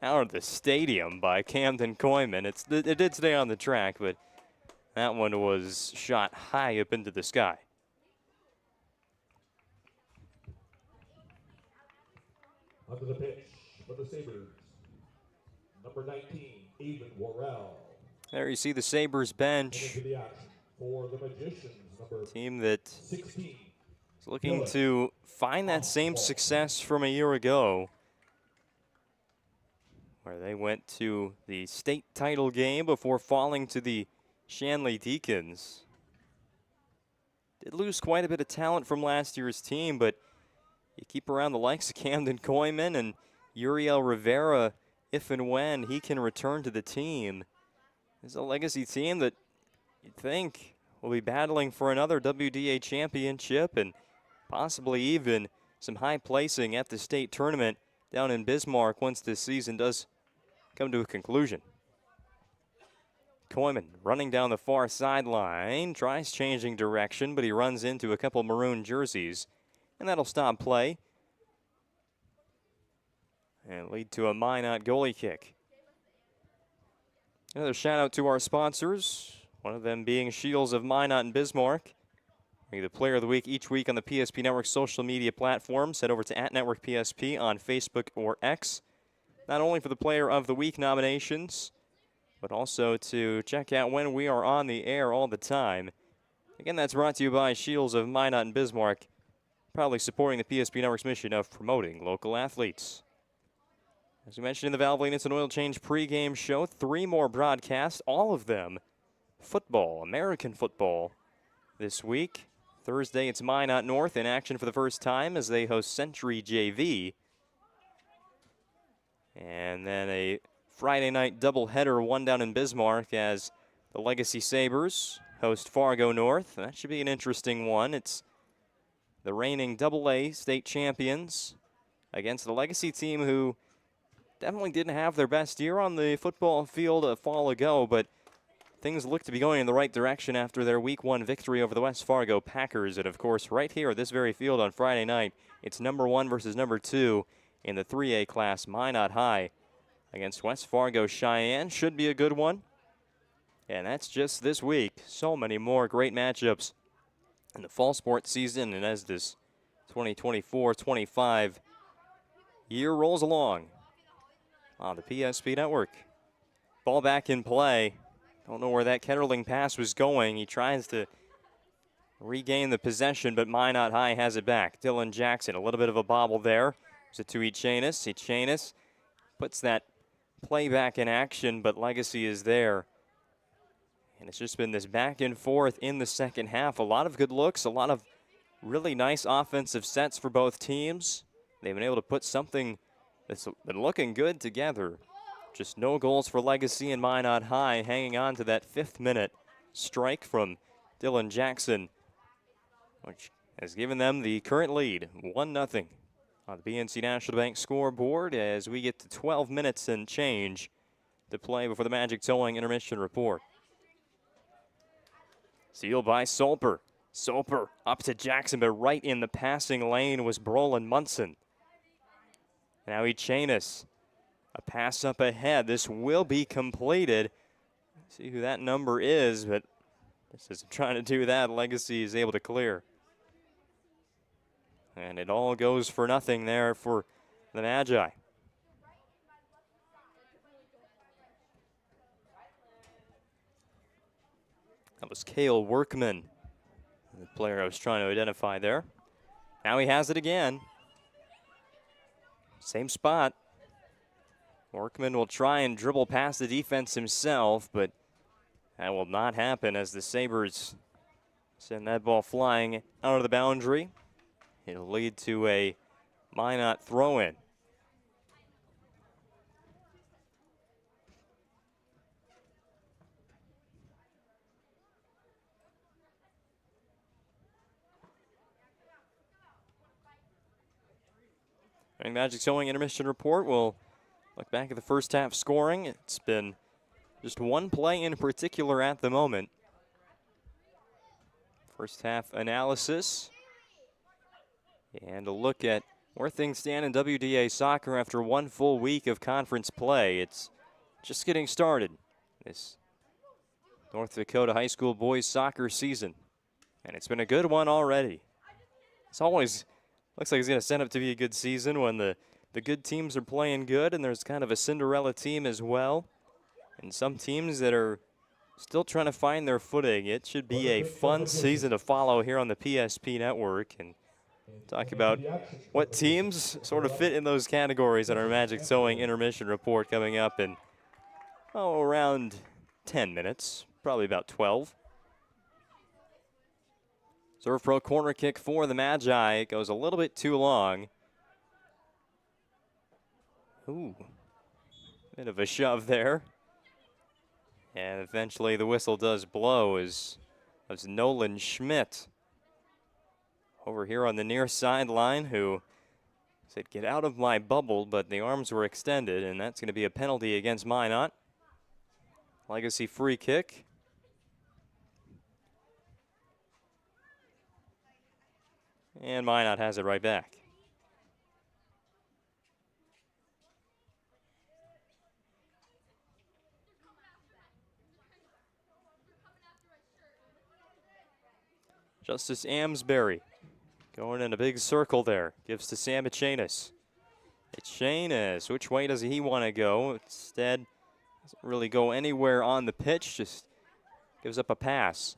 out of the stadium by Camden Koyman. It did stay on the track, but that one was shot high up into the sky. Onto the pitch for the Sabres, number 19, Avon Worrell. There you see the Sabres bench. Into the action for the Magicians, number Team that 16. is looking to find that same success from a year ago, where they went to the state title game before falling to the Shanley Deacons. Did lose quite a bit of talent from last year's team, but you keep around the likes of Camden Koyman and Uriel Rivera if and when he can return to the team. This is a Legacy team that you'd think will be battling for another WDA championship and possibly even some high placing at the state tournament down in Bismarck once this season does come to a conclusion. Koyman running down the far sideline, tries changing direction, but he runs into a couple maroon jerseys, and that'll stop play and lead to a Minot goalie kick. Another shout out to our sponsors, one of them being Shields of Minot and Bismarck. Be the player of the week each week on the PSP Network social media platforms. Head over to @NetworkPSP on Facebook or X. Not only for the player of the week nominations, but also to check out when we are on the air all the time. Again, that's brought to you by Shields of Minot and Bismarck, proudly supporting the PSP Network's mission of promoting local athletes. As we mentioned in the Valvoline Instant Oil Change pregame show, 3 more broadcasts, all of them football, American football, this week. Thursday, it's Minot North in action for the first time as they host Century JV. And then a Friday night doubleheader, one down in Bismarck as the Legacy Sabers host Fargo North. That should be an interesting one. It's the reigning AA state champions against the Legacy team who definitely didn't have their best year on the football field a fall ago, but things look to be going in the right direction after their Week 1 victory over the West Fargo Packers. And, of course, right here at this very field on Friday night, it's number 1 versus number 2 in the 3A class, Minot High against West Fargo Cheyenne. Should be a good one. And that's just this week. So many more great matchups in the fall sports season. And as this 2024-25 year rolls along on the PSP Network. Ball back in play. Don't know where that Ketterling pass was going. He tries to regain the possession, but Minot High has it back. Dylan Jackson, a little bit of a bobble there. It's it to Echanis. Echanis puts that play back in action, but Legacy is there. And it's just been this back and forth in the second half. A lot of good looks, a lot of really nice offensive sets for both teams. They've been able to put something that's been looking good together. Just no goals for Legacy and Minot High, hanging on to that 5th minute strike from Dylan Jackson, which has given them the current lead, 1-0 on the BNC National Bank scoreboard as we get to 12 minutes and change to play before the Magic Towing intermission report. Sealed by Solper. Solper up to Jackson, but right in the passing lane was Brolin Munson. Now Echanis, a pass up ahead. This will be completed. See who that number is, but just as trying to do that, Legacy is able to clear. And it all goes for nothing there for the Magi. That was Cale Workman, the player I was trying to identify there. Now he has it again. Same spot. Workman will try and dribble past the defense himself, but that will not happen as the Sabres send that ball flying out of the boundary. It'll lead to a Minot throw-in. And Magic showing intermission report. We'll look back at the first half scoring. It's been just one play in particular at the moment. First half analysis. And a look at where things stand in WDA soccer after one full week of conference play. It's just getting started, this North Dakota high school boys soccer season. And it's been a good one already. It's always looks like it's going to set up to be a good season when the good teams are playing good, and there's kind of a Cinderella team as well. And some teams that are still trying to find their footing. It should be a fun season to follow here on the PSP Network and talk about what teams sort of fit in those categories on our Magic Sewing intermission report coming up in, around 10 minutes, probably about 12. Serve pro corner kick for the Magi. It goes a little bit too long. Ooh, bit of a shove there. And eventually the whistle does blow as Nolan Schmidt over here on the near sideline, who said, "Get out of my bubble," but the arms were extended, and that's going to be a penalty against Minot. Legacy free kick. And Minot has it right back. Justice Amsbury going in a big circle there. Gives to Sam Echanis. Echanis, which way does he want to go? Instead, doesn't really go anywhere on the pitch, just gives up a pass.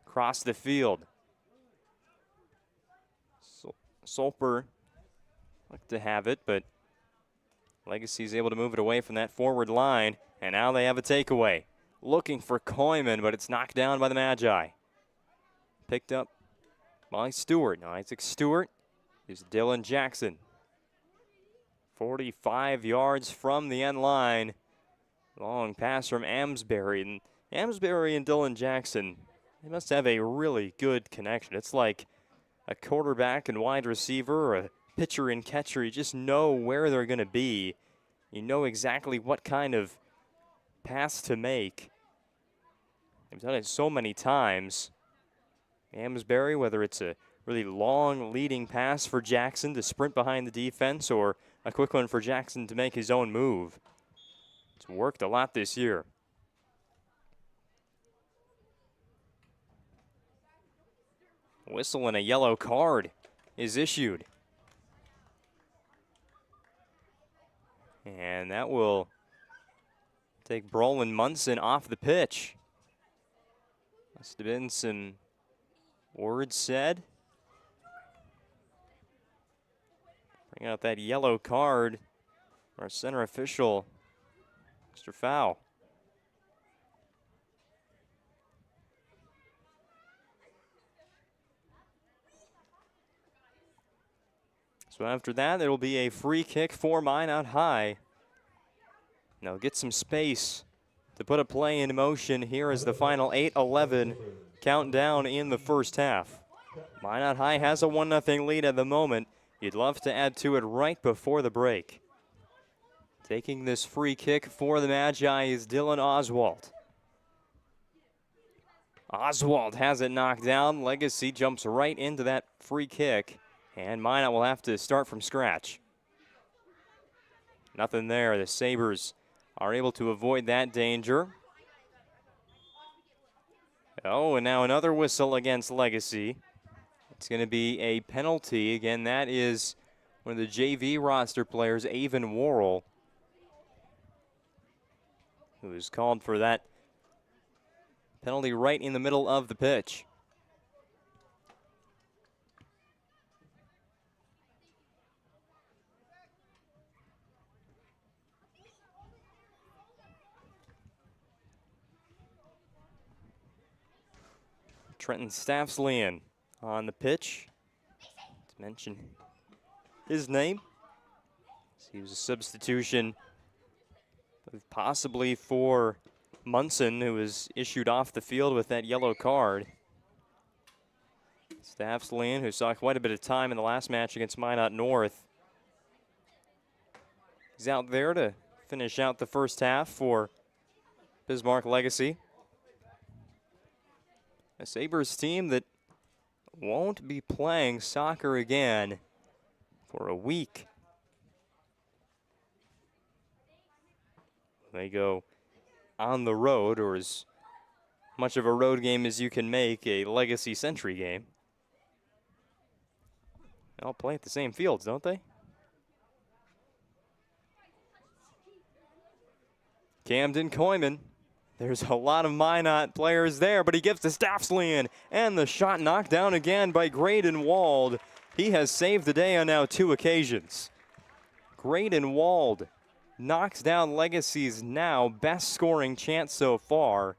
Across the field. Solper like to have it, but Legacy's able to move it away from that forward line, and now they have a takeaway. Looking for Koyman, but it's knocked down by the Magi. Picked up by Stewart. Now Isaac Stewart is Dylan Jackson. 45 yards from the end line. Long pass from Amsbury. And Amsbury and Dylan Jackson, they must have a really good connection. It's like a quarterback and wide receiver, or a pitcher and catcher. You just know where they're going to be. You know exactly what kind of pass to make. They've done it so many times. Amsbury, whether it's a really long leading pass for Jackson to sprint behind the defense or a quick one for Jackson to make his own move. It's worked a lot this year. Whistle and a yellow card is issued. And that will take Brolin Munson off the pitch. Must have been some words said. Bring out that yellow card. Our center official, Mr. Fowl. So after that, it'll be a free kick for Minot High. Now get some space to put a play in motion here as the final 8:11 countdown in the first half. Minot High has a 1-0 lead at the moment. You'd love to add to it right before the break. Taking this free kick for the Magi is Dylan Oswald. Oswald has it knocked down. Legacy jumps right into that free kick, and Minot will have to start from scratch. Nothing there. The Sabres are able to avoid that danger. Oh, and now another whistle against Legacy. It's going to be a penalty. Again, that is one of the JV roster players, Avon Worrell, who is called for that penalty right in the middle of the pitch. Trenton Staffslian on the pitch. To mention his name. He was a substitution possibly for Munson, who was issued off the field with that yellow card. Staffslian, who saw quite a bit of time in the last match against Minot North. He's out there to finish out the first half for Bismarck Legacy. A Sabres team that won't be playing soccer again for a week. They go on the road, or as much of a road game as you can make a Legacy Century game. They all play at the same fields, don't they? Camden Koyman. There's a lot of Minot players there, but he gives to Staffslian, and the shot knocked down again by Graydon Wald. He has saved the day on now 2 occasions. Graydon Wald knocks down Legacy's now best scoring chance so far.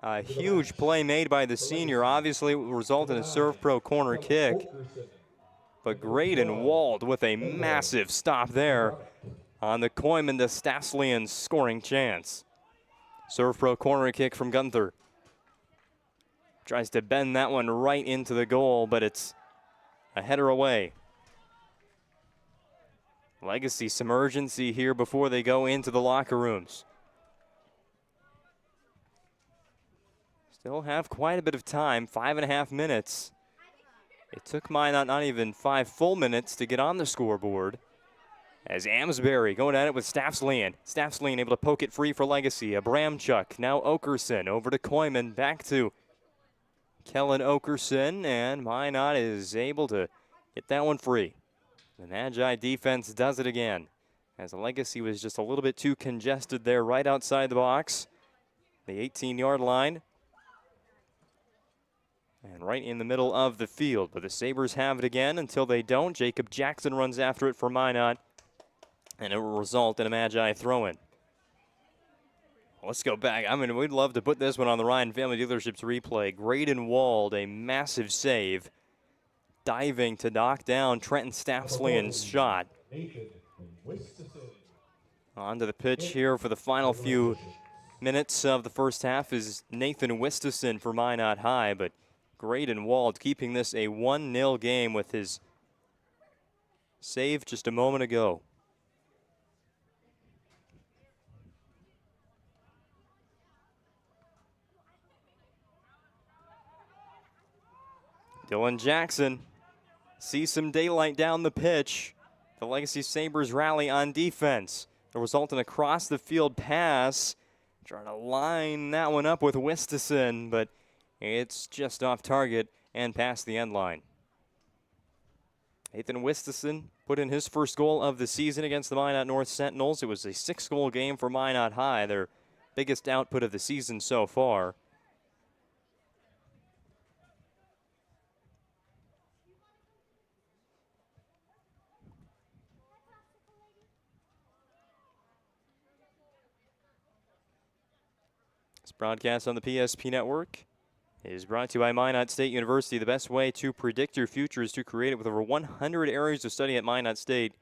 A huge play made by the senior. Obviously, it will result in a Serve Pro corner kick. But Graydon Wald with a massive stop there on the Koyman to Staffslian scoring chance. Serve Pro corner kick from Gunther. Tries to bend that one right into the goal, but it's a header away. Legacy some urgency here before they go into the locker rooms. Still have quite a bit of time, 5.5 minutes. It took Minot not even 5 full minutes to get on the scoreboard. As Amsbury going at it with Staffslian. Staffslian able to poke it free for Legacy. Abramchuk, now Okerson, over to Koyman, back to Kellen Okerson, and Minot is able to get that one free. The Magi defense does it again, as Legacy was just a little bit too congested there right outside the box. The 18-yard line. And right in the middle of the field, but the Sabres have it again until they don't. Jacob Jackson runs after it for Minot, and it will result in a Magi throw-in. Let's go back. I mean, we'd love to put this one on the Ryan Family Dealerships replay. Graydon Wald, a massive save, diving to knock down Trenton Staffslian's shot. Onto the pitch here for the final few minutes of the first half is Nathan Wistison for Minot High, but Graydon Wald keeping this a 1-0 game with his save just a moment ago. Dylan Jackson sees some daylight down the pitch. The Legacy Sabres rally on defense. The result in a across the field pass. Trying to line that one up with Wistison, but it's just off target and past the end line. Nathan Wistison put in his first goal of the season against the Minot North Sentinels. It was a 6-goal game for Minot High, their biggest output of the season so far. This broadcast on the PSP Network is brought to you by Minot State University. The best way to predict your future is to create it. With over 100 areas of study at Minot State,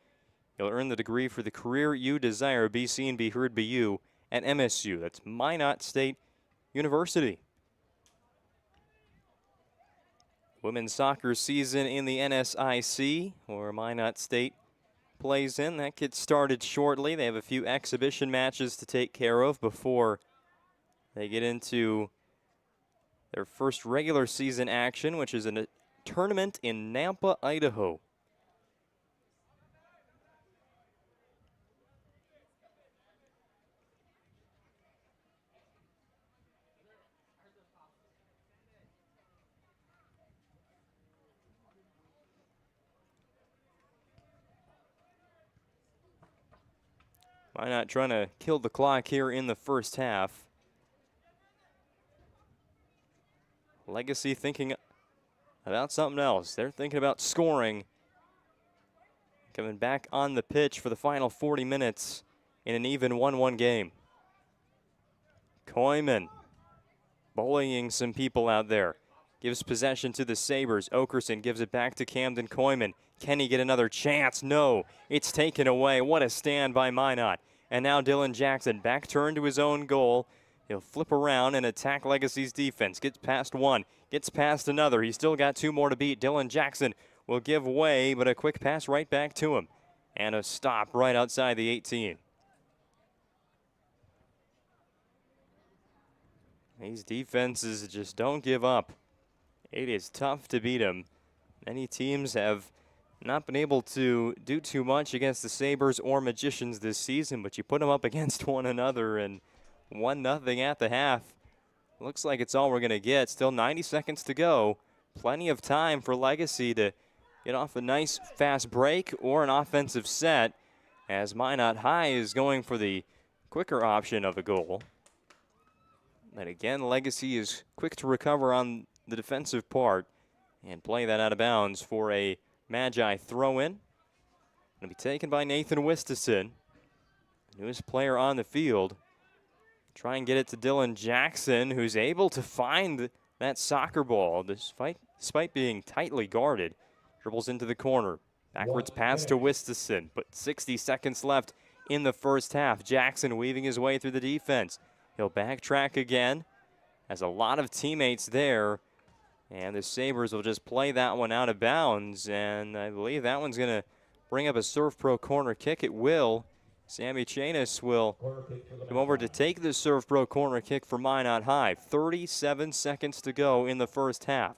you'll earn the degree for the career you desire. Be seen, be heard, be you at MSU. That's Minot State University. Women's soccer season in the NSIC, where Minot State plays in. That gets started shortly. They have a few exhibition matches to take care of before they get into their first regular season action, which is a tournament in Nampa, Idaho. Why not trying to kill the clock here in the first half? Legacy thinking about something else. They're thinking about scoring. Coming back on the pitch for the final 40 minutes in an even 1-1 game. Koyman bullying some people out there. Gives possession to the Sabres. Okerson gives it back to Camden Koyman. Can he get another chance? No. It's taken away. What a stand by Minot. And now Dylan Jackson back turned to his own goal. He'll flip around and attack Legacy's defense. Gets past one. Gets past another. He's still got two more to beat. Dylan Jackson will give way, but a quick pass right back to him. And a stop right outside the 18. These defenses just don't give up. It is tough to beat them. Many teams have not been able to do too much against the Sabres or Magicians this season, but you put them up against one another, and 1-0 at the half. Looks like it's all we're going to get. Still 90 seconds to go. Plenty of time for Legacy to get off a nice fast break or an offensive set, as Minot High is going for the quicker option of a goal. And again, Legacy is quick to recover on the defensive part and play that out of bounds for a Magi throw-in. It'll be taken by Nathan Wistison, newest player on the field. Try and get it to Dylan Jackson, who's able to find that soccer ball despite being tightly guarded. Dribbles into the corner. Backwards pass to Wistison, but 60 seconds left in the first half. Jackson weaving his way through the defense. He'll backtrack again. Has a lot of teammates there. And the Sabres will just play that one out of bounds. And I believe that one's going to bring up a Serve Pro corner kick. It will. Sammy Chanis will come over to take the Serve Pro corner kick for Minot High. 37 seconds to go in the first half.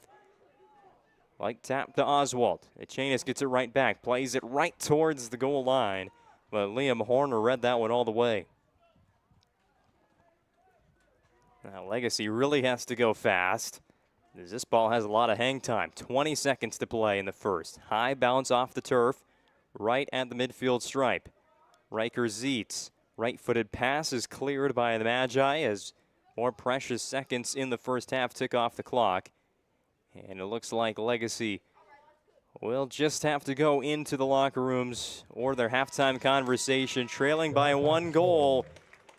Like tap to Oswald. Chanis gets it right back. Plays it right towards the goal line. But Liam Horner read that one all the way. Now Legacy really has to go fast, as this ball has a lot of hang time. 20 seconds to play in the first. High bounce off the turf, right at the midfield stripe. Riker Zietz, right-footed pass is cleared by the Magi as more precious seconds in the first half tick off the clock. And it looks like Legacy will just have to go into the locker rooms or their halftime conversation, trailing by 1 goal.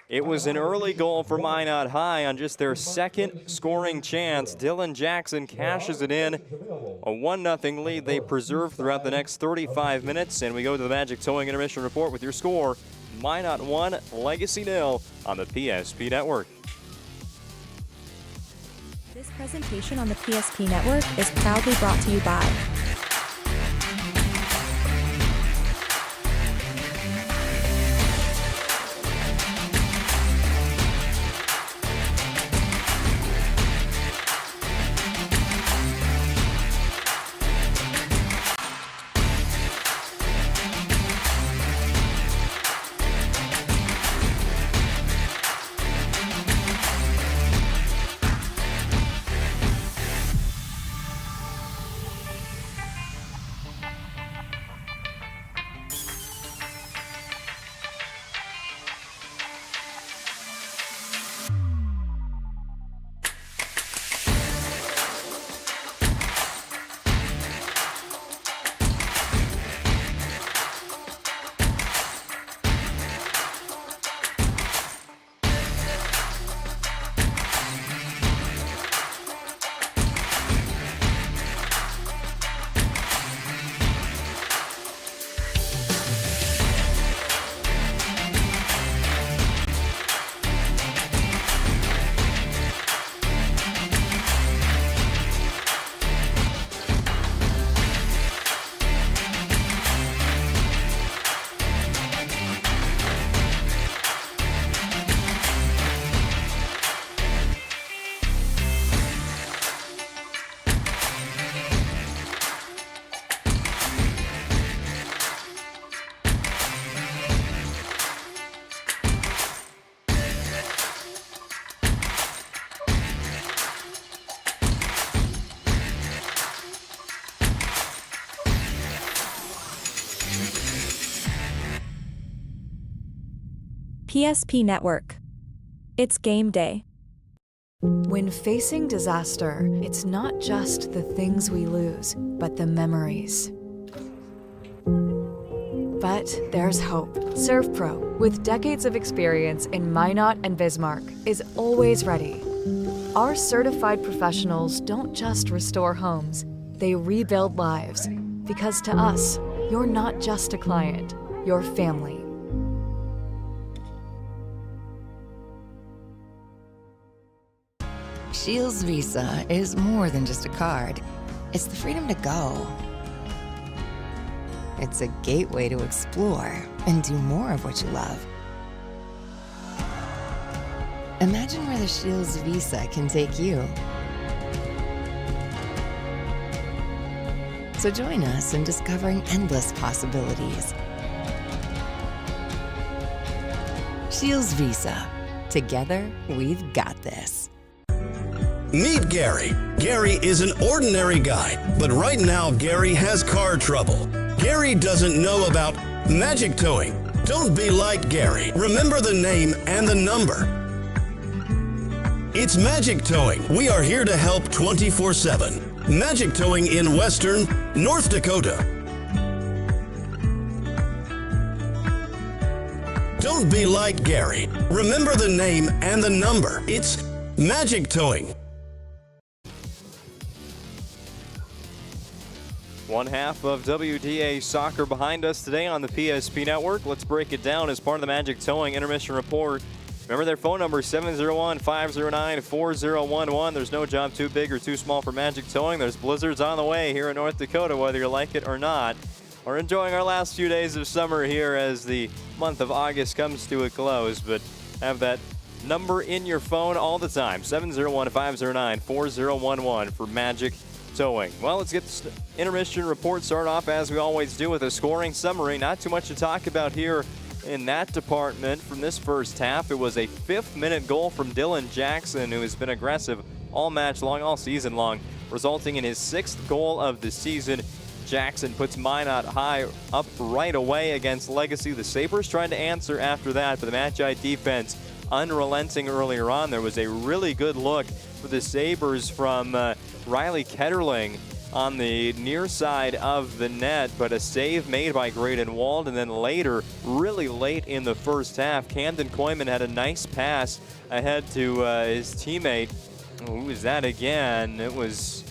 It was an early goal for Minot High on just their second scoring chance. Dylan Jackson cashes it in. A 1-0 lead they preserve throughout the next 35 minutes. And we go to the Magic Towing Intermission Report with your score. Minot 1, Legacy 0 on the PSP Network. This presentation on the PSP Network is proudly brought to you by PSP Network. It's game day. When facing disaster, it's not just the things we lose, but the memories. But there's hope. Serve Pro, with decades of experience in Minot and Bismarck, is always ready. Our certified professionals don't just restore homes, they rebuild lives. Because to us, you're not just a client, you're family. Shields Visa is more than just a card. It's the freedom to go. It's a gateway to explore and do more of what you love. Imagine where the Shields Visa can take you. So join us in discovering endless possibilities. Shields Visa. Together, we've got this. Meet Gary. Gary is an ordinary guy, but right now Gary has car trouble. Gary doesn't know about magic towing. Don't be like Gary. Remember the name and the number. It's Magic Towing. We are here to help 24/7. Magic Towing in Western North Dakota. Don't be like Gary. Remember the name and the number. It's Magic Towing. One half of WDA Soccer behind us today on the PSP Network. Let's break it down as part of the Magic Towing Intermission Report. Remember their phone number, 701-509-4011. There's no job too big or too small for Magic Towing. There's blizzards on the way here in North Dakota, whether you like it or not. We're enjoying our last few days of summer here as the month of August comes to a close, but have that number in your phone all the time, 701-509-4011 for Magic Towing. Well, let's get the intermission report started off as we always do with a scoring summary. Not too much to talk about here in that department from this first half. It was a 5th-minute goal from Dylan Jackson, who has been aggressive all match long, all season long, resulting in his 6th goal of the season. Jackson puts Minot High up right away against Legacy. The Sabers trying to answer after that, but the Magi defense unrelenting earlier on. There was a really good look for the Sabers from Riley Ketterling on the near side of the net, but a save made by Graydon Wald, and then later, really late in the first half, Camden Koyman had a nice pass ahead to his teammate. Who was that again? It was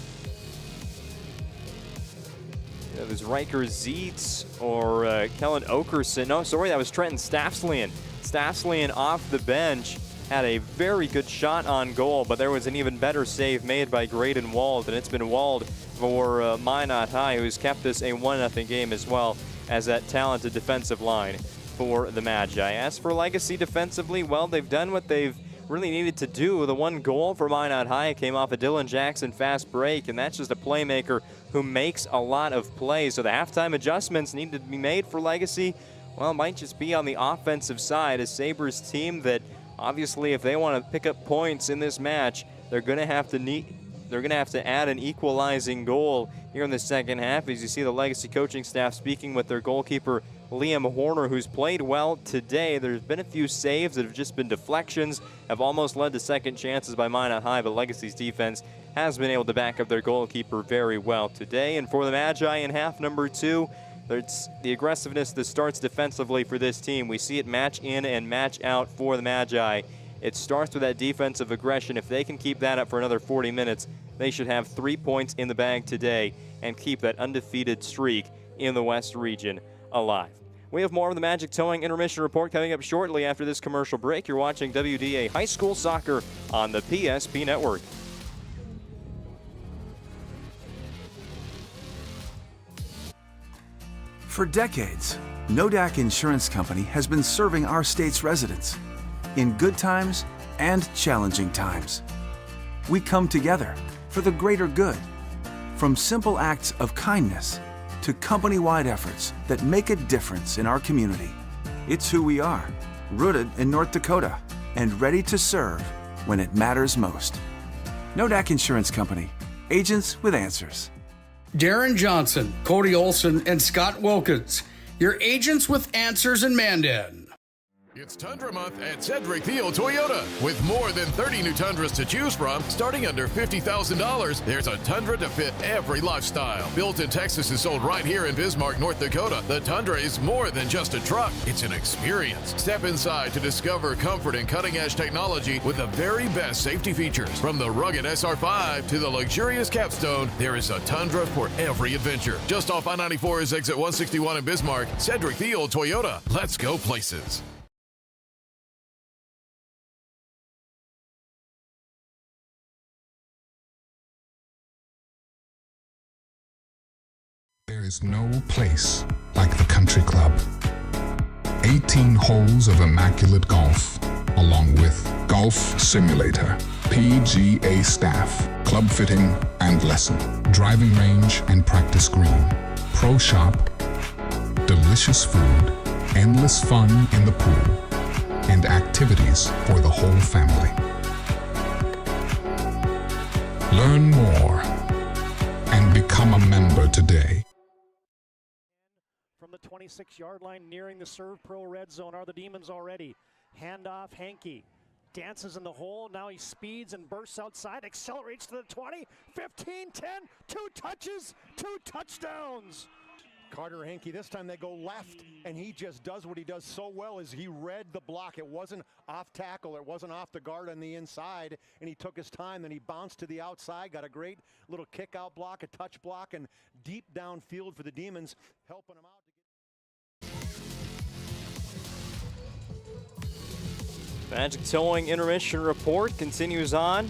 Riker Zietz or Kellen Okerson. No, sorry, that was Trenton Staffslian. Staffslian off the bench had a very good shot on goal, but there was an even better save made by Graydon Wald, and it's been Wald for Minot High, who's kept this a 1-0 game as well as that talented defensive line for the Magi. As for Legacy defensively, well, they've done what they've really needed to do. The one goal for Minot High came off a Dylan Jackson fast break, and that's just a playmaker who makes a lot of plays. So the halftime adjustments need to be made for Legacy. Well, it might just be on the offensive side. A Sabres team that obviously, if they want to pick up points in this match, they're going to have to add an equalizing goal here in the second half. As you see the Legacy coaching staff speaking with their goalkeeper Liam Horner, who's played well today. There's been a few saves that have just been deflections, have almost led to second chances by Minot High, but Legacy's defense has been able to back up their goalkeeper very well today. And for the Magi in half number 2, it's the aggressiveness that starts defensively for this team. We see it match in and match out for the Magi. It starts with that defensive aggression. If they can keep that up for another 40 minutes, they should have 3 points in the bag today and keep that undefeated streak in the West region alive. We have more of the Magic Towing Intermission Report coming up shortly after this commercial break. You're watching WDA High School Soccer on the PSP Network. For decades, Nodak Insurance Company has been serving our state's residents in good times and challenging times. We come together for the greater good, from simple acts of kindness to company-wide efforts that make a difference in our community. It's who we are, rooted in North Dakota and ready to serve when it matters most. Nodak Insurance Company, agents with answers. Darren Johnson, Cody Olson, and Scott Wilkins, your agents with answers in Mandan. It's Tundra Month at Cedric Thiel Toyota. With more than 30 new Tundras to choose from, starting under $50,000, there's a Tundra to fit every lifestyle. Built in Texas and sold right here in Bismarck, North Dakota, the Tundra is more than just a truck. It's an experience. Step inside to discover comfort and cutting-edge technology with the very best safety features. From the rugged SR5 to the luxurious Capstone, there is a Tundra for every adventure. Just off I-94's exit 161 in Bismarck, Cedric Thiel Toyota. Let's go places. There is no place like the country club. 18 holes of immaculate golf, along with golf simulator, PGA staff, club fitting and lesson, driving range and practice green, pro shop, delicious food, endless fun in the pool, and activities for the whole family. Learn more and become a member today. From the 26-yard line, nearing the Serve Pro red zone are the Demons already. Handoff, Hankey dances in the hole. Now he speeds and bursts outside, accelerates to the 20, 15, 10, 2 touches, 2 touchdowns. Carter Hankey, this time they go left, and he just does what he does so well is he read the block. It wasn't off tackle, it wasn't off the guard on the inside, and he took his time, then he bounced to the outside, got a great little kick out block, a touch block, and deep downfield for the Demons, helping him out. Magic Towing intermission report continues on.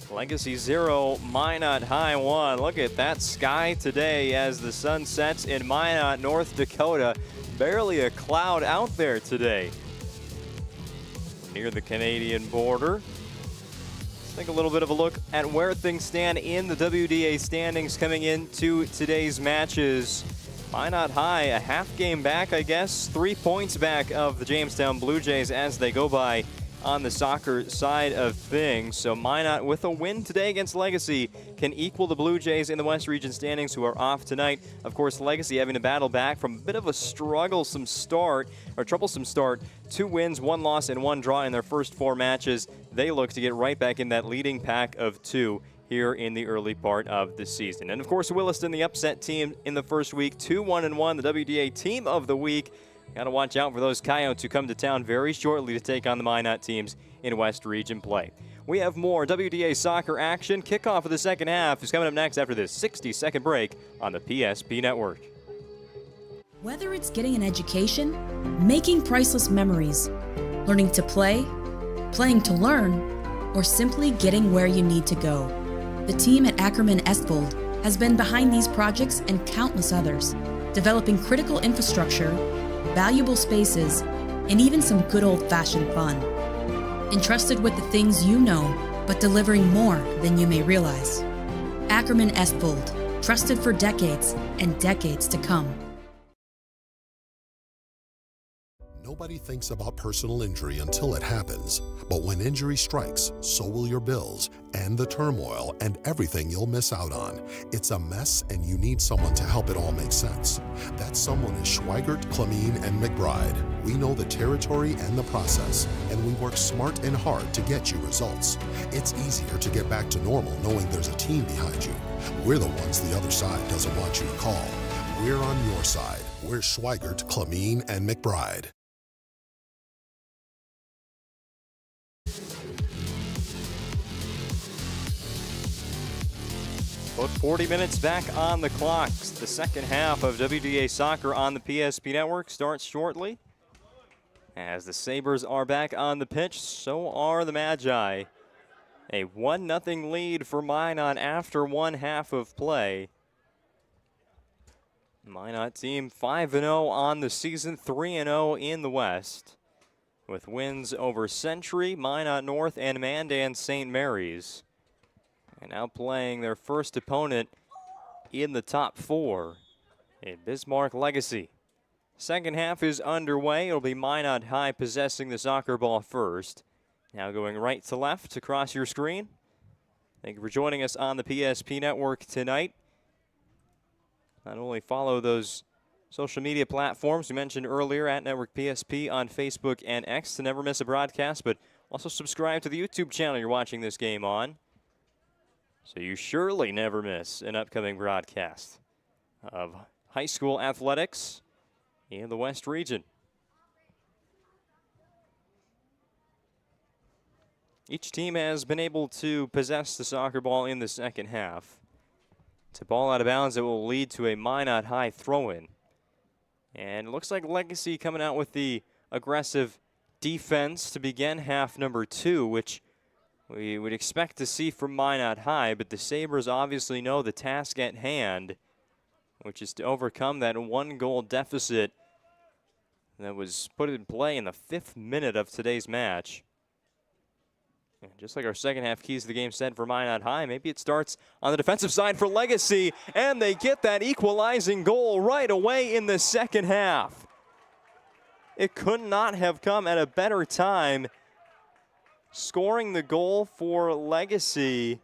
Legacy 0, Minot High 1. Look at that sky today as the sun sets in Minot, North Dakota. Barely a cloud out there today. Near the Canadian border. Let's take a little bit of a look at where things stand in the WDA standings coming into today's matches. Minot High, a half game back, I guess. 3 points back of the Jamestown Blue Jays as they go by on the soccer side of things. So Minot, with a win today against Legacy, can equal the Blue Jays in the West Region standings, who are off tonight. Of course, Legacy having to battle back from a bit of a troublesome start. 2 wins, 1 loss, and 1 draw in their first 4 matches. They look to get right back in that leading pack of 2 here in the early part of the season. And of course, Williston, the upset team in the first week, 2-1-1, the WDA team of the week. Got to watch out for those Coyotes who come to town very shortly to take on the Minot teams in West Region play. We have more WDA soccer action. Kickoff of the second half is coming up next after this 60-second break on the PSP Network. Whether it's getting an education, making priceless memories, learning to play, playing to learn, or simply getting where you need to go, the team at Ackerman Estvold has been behind these projects and countless others, developing critical infrastructure, valuable spaces, and even some good old-fashioned fun. Entrusted with the things you know, but delivering more than you may realize. Ackerman Estvold, trusted for decades and decades to come. Nobody thinks about personal injury until it happens. But when injury strikes, so will your bills and the turmoil and everything you'll miss out on. It's a mess and you need someone to help it all make sense. That someone is Schweigert, Clemene, and McBride. We know the territory and the process, and we work smart and hard to get you results. It's easier to get back to normal knowing there's a team behind you. We're the ones the other side doesn't want you to call. We're on your side. We're Schweigert, Clemene, and McBride. About 40 minutes back on the clock. The second half of WDA Soccer on the PSP Network starts shortly. As the Sabres are back on the pitch, so are the Magi. A 1-0 lead for Minot after 1 half of play. Minot team 5-0 on the season, 3-0 in the West, with wins over Century, Minot North, and Mandan St. Mary's. And now playing their first opponent in the top 4 in Bismarck Legacy. Second half is underway. It'll be Minot High possessing the soccer ball first. Now going right to left across your screen. Thank you for joining us on the PSP Network tonight. Not only follow those social media platforms we mentioned earlier, at Network PSP on Facebook and X to never miss a broadcast, but also subscribe to the YouTube channel you're watching this game on, so you surely never miss an upcoming broadcast of high school athletics in the West region. Each team has been able to possess the soccer ball in the second half. It's a ball out of bounds that will lead to a Minot High throw-in. And it looks like Legacy coming out with the aggressive defense to begin half number 2, which we would expect to see from Minot High, but the Sabres obviously know the task at hand, which is to overcome that 1-goal deficit that was put in play in the 5th minute of today's match. And just like our second half keys to the game said for Minot High, maybe it starts on the defensive side for Legacy, and they get that equalizing goal right away in the second half. It could not have come at a better time. Scoring the goal for Legacy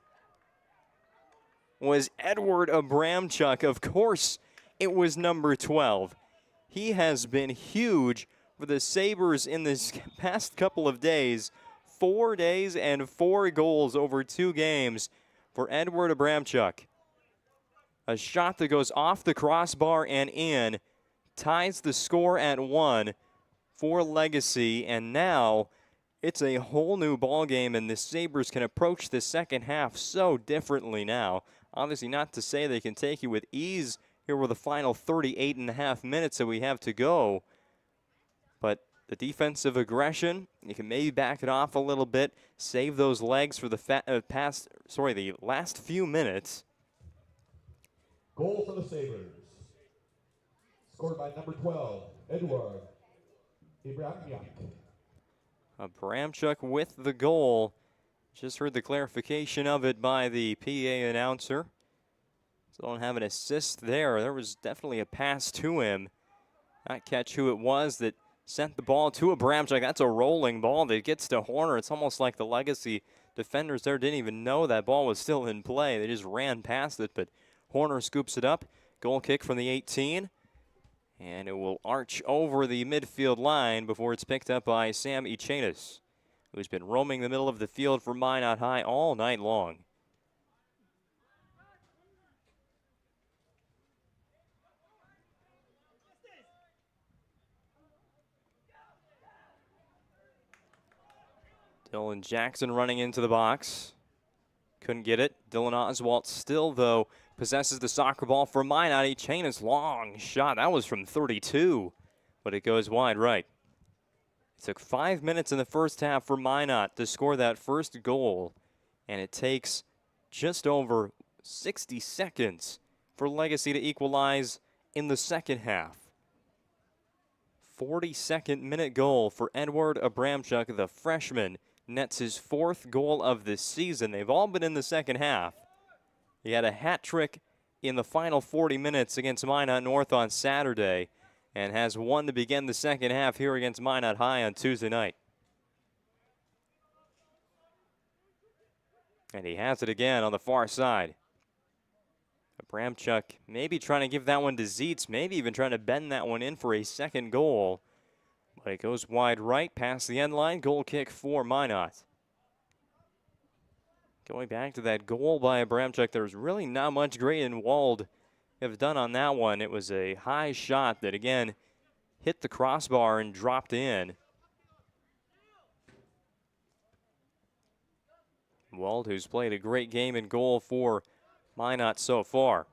was Edward Abramchuk. Of course, it was number 12. He has been huge for the Sabres in this past couple of days. 4 days and 4 goals over 2 games for Edward Abramchuk. A shot that goes off the crossbar and in, ties the score at 1 for Legacy, and now it's a whole new ball game, and the Sabres can approach the second half so differently now. Obviously not to say they can take you with ease here with the final 38.5 minutes that we have to go, but the defensive aggression, you can maybe back it off a little bit, save those legs for the the last few minutes. Goal for the Sabres. Scored by number 12, Edward Abramchuk. Abramchuk with the goal. Just heard the clarification of it by the PA announcer. So don't have an assist there. There was definitely a pass to him. Not catch who it was that sent the ball to Abramchuk. That's a rolling ball that gets to Horner. It's almost like the Legacy defenders there didn't even know that ball was still in play. They just ran past it, but Horner scoops it up. Goal kick from the 18. And it will arch over the midfield line before it's picked up by Sam Echenis, who's been roaming the middle of the field for Minot High all night long. Dylan Jackson running into the box. Couldn't get it. Dylan Oswalt still, though, possesses the soccer ball for Minot. Echenis, long shot. That was from 32, but it goes wide right. It took 5 minutes in the first half for Minot to score that first goal, and it takes just over 60 seconds for Legacy to equalize in the second half. 42nd minute goal for Edward Abramchuk, the freshman, nets his 4th goal of the season. They've all been in the second half. He had a hat trick in the final 40 minutes against Minot North on Saturday and has one to begin the second half here against Minot High on Tuesday night. And he has it again on the far side. Abramchuk maybe trying to give that one to Zietz, maybe even trying to bend that one in for a second goal. But it goes wide right past the end line. Goal kick for Minot. Going back to that goal by Abramchuk, there's really not much Gray and Wald have done on that one. It was a high shot that, again, hit the crossbar and dropped in. Wald, who's played a great game in goal for Minot so far.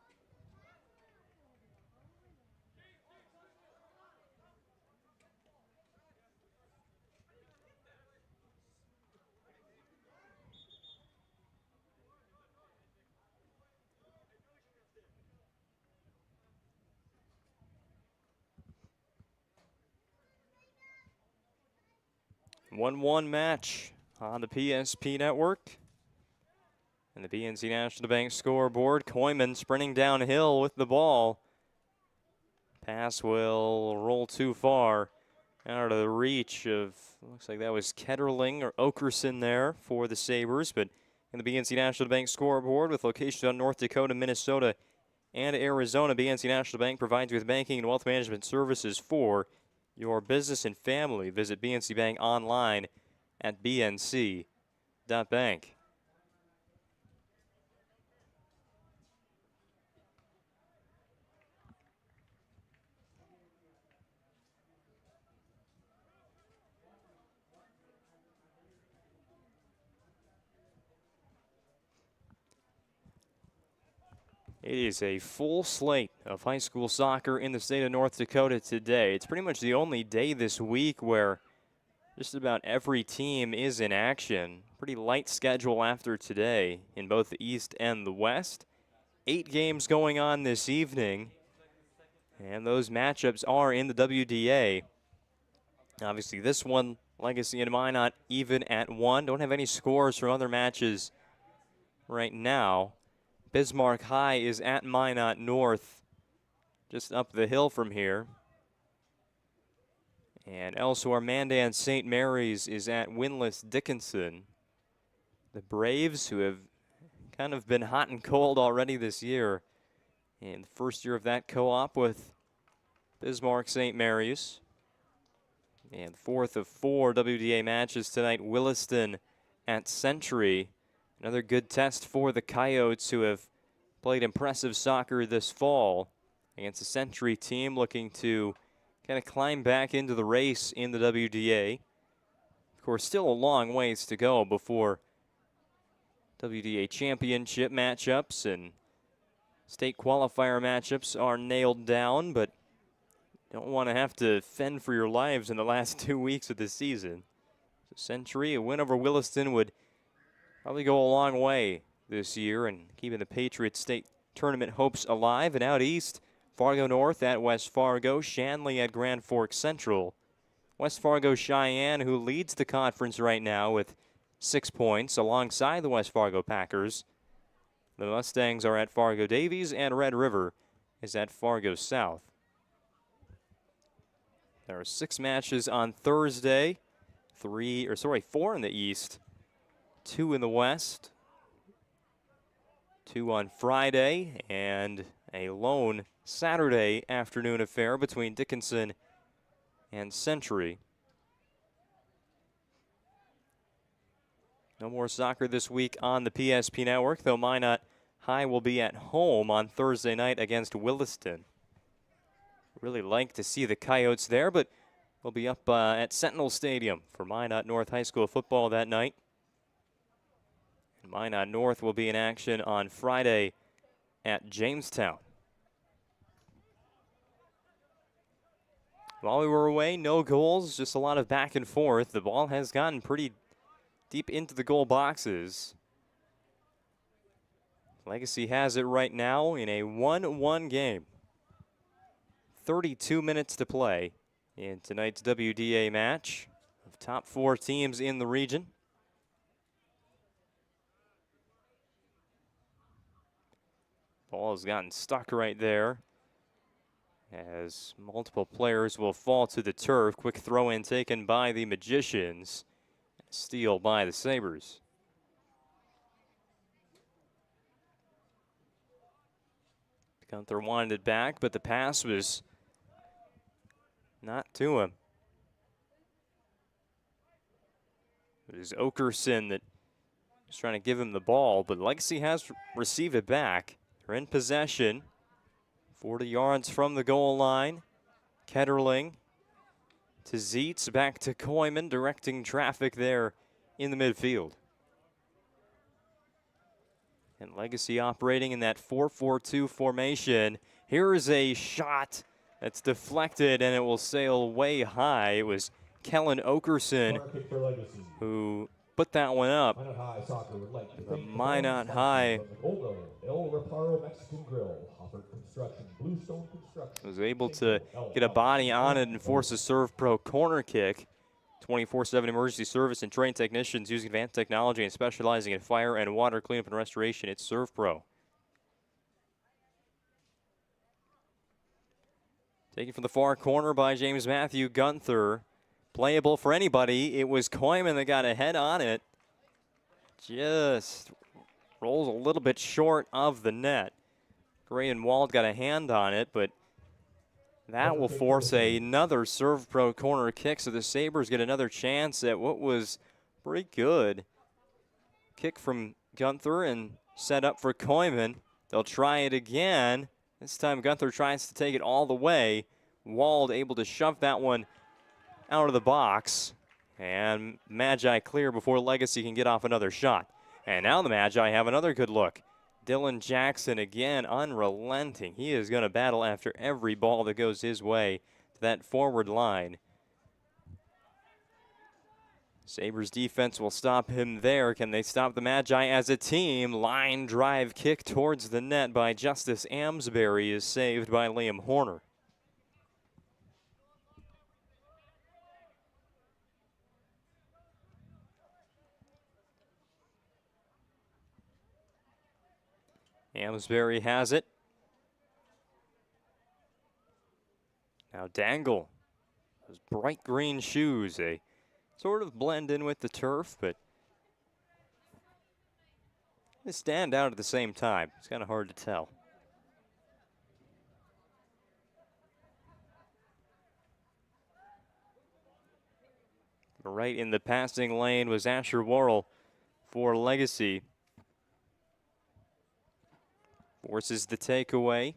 One-one match on the PSP Network. And the BNC National Bank scoreboard. Koyman sprinting downhill with the ball. Pass will roll too far. Out of the reach of, looks like that was Ketterling or Okerson there for the Sabres. But in the BNC National Bank scoreboard with locations on North Dakota, Minnesota, and Arizona. BNC National Bank provides you with banking and wealth management services for your business and family. Visit BNC Bank online at bnc.bank. It is a full slate of high school soccer in the state of North Dakota today. It's pretty much the only day this week where just about every team is in action. Pretty light schedule after today in both the East and the West. 8 games going on this evening, and those matchups are in the WDA. Obviously, this one, Legacy and Minot even at 1. Don't have any scores from other matches right now. Bismarck High is at Minot North, just up the hill from here. And elsewhere, Mandan St. Mary's is at Winless Dickinson. The Braves, who have kind of been hot and cold already this year, in the first year of that co-op with Bismarck St. Mary's. And fourth of 4 WDA matches tonight, Williston at Century. Another good test for the Coyotes, who have played impressive soccer this fall against a Century team looking to kind of climb back into the race in the WDA. Of course, still a long ways to go before WDA championship matchups and state qualifier matchups are nailed down, but don't want to have to fend for your lives in the last 2 weeks of the season. So Century, a win over Williston would probably go a long way this year and keeping the Patriot State Tournament hopes alive. And out east, Fargo North at West Fargo, Shanley at Grand Forks Central. West Fargo Cheyenne, who leads the conference right now with 6 points alongside the West Fargo Packers. The Mustangs are at Fargo Davies, and Red River is at Fargo South. There are 6 matches on Thursday, 4 in the East, 2 in the West, 2 on Friday, and a lone Saturday afternoon affair between Dickinson and Century. No more soccer this week on the PSP Network, though Minot High will be at home on Thursday night against Williston. Really like to see the Coyotes there, but we'll be up at Sentinel Stadium for Minot North High School football that night. And Minot North will be in action on Friday at Jamestown. While we were away, no goals, just a lot of back and forth. The ball has gotten pretty deep into the goal boxes. Legacy has it right now in a 1-1 game. 32 minutes to play in tonight's WDA match of top 4 teams in the region. Ball has gotten stuck right there as multiple players will fall to the turf. Quick throw in taken by the Magicians. Steal by the Sabers. Gunther wanted it back, but the pass was not to him. It is Okerson that was trying to give him the ball, but Legacy has received it back. They're in possession. 40 yards from the goal line. Ketterling to Zietz, back to Koyman, directing traffic there in the midfield. And Legacy operating in that 4-4-2 formation. Here is a shot that's deflected, and it will sail way high. It was Kellen Okerson who put that one up. Minot High was able to get a body on it and force a Serve Pro corner kick. 24/7 emergency service and trained technicians using advanced technology and specializing in fire and water cleanup and restoration. It's Serve Pro. Taken from the far corner by James Matthew Gunther. Playable for anybody. It was Koyman that got a head on it. Just rolls a little bit short of the net. Braden Wald got a hand on it, but that will force another serve pro corner kick, so the Sabres get another chance at what was pretty good. Kick from Gunther and set up for Koyman. They'll try it again. This time Gunther tries to take it all the way. Wald able to shove that one out of the box. And Magi clear before Legacy can get off another shot. And now the Magi have another good look. Dylan Jackson again unrelenting. He is going to battle after every ball that goes his way to that forward line. Sabres defense will stop him there. Can they stop the Magi as a team? Line drive kick towards the net by Justice Amsbury is saved by Liam Horner. Amsbury has it. Now Dangle. Those bright green shoes, they sort of blend in with the turf, but they stand out at the same time. It's kind of hard to tell. Right in the passing lane was Asher Worrell for Legacy. Forces the takeaway.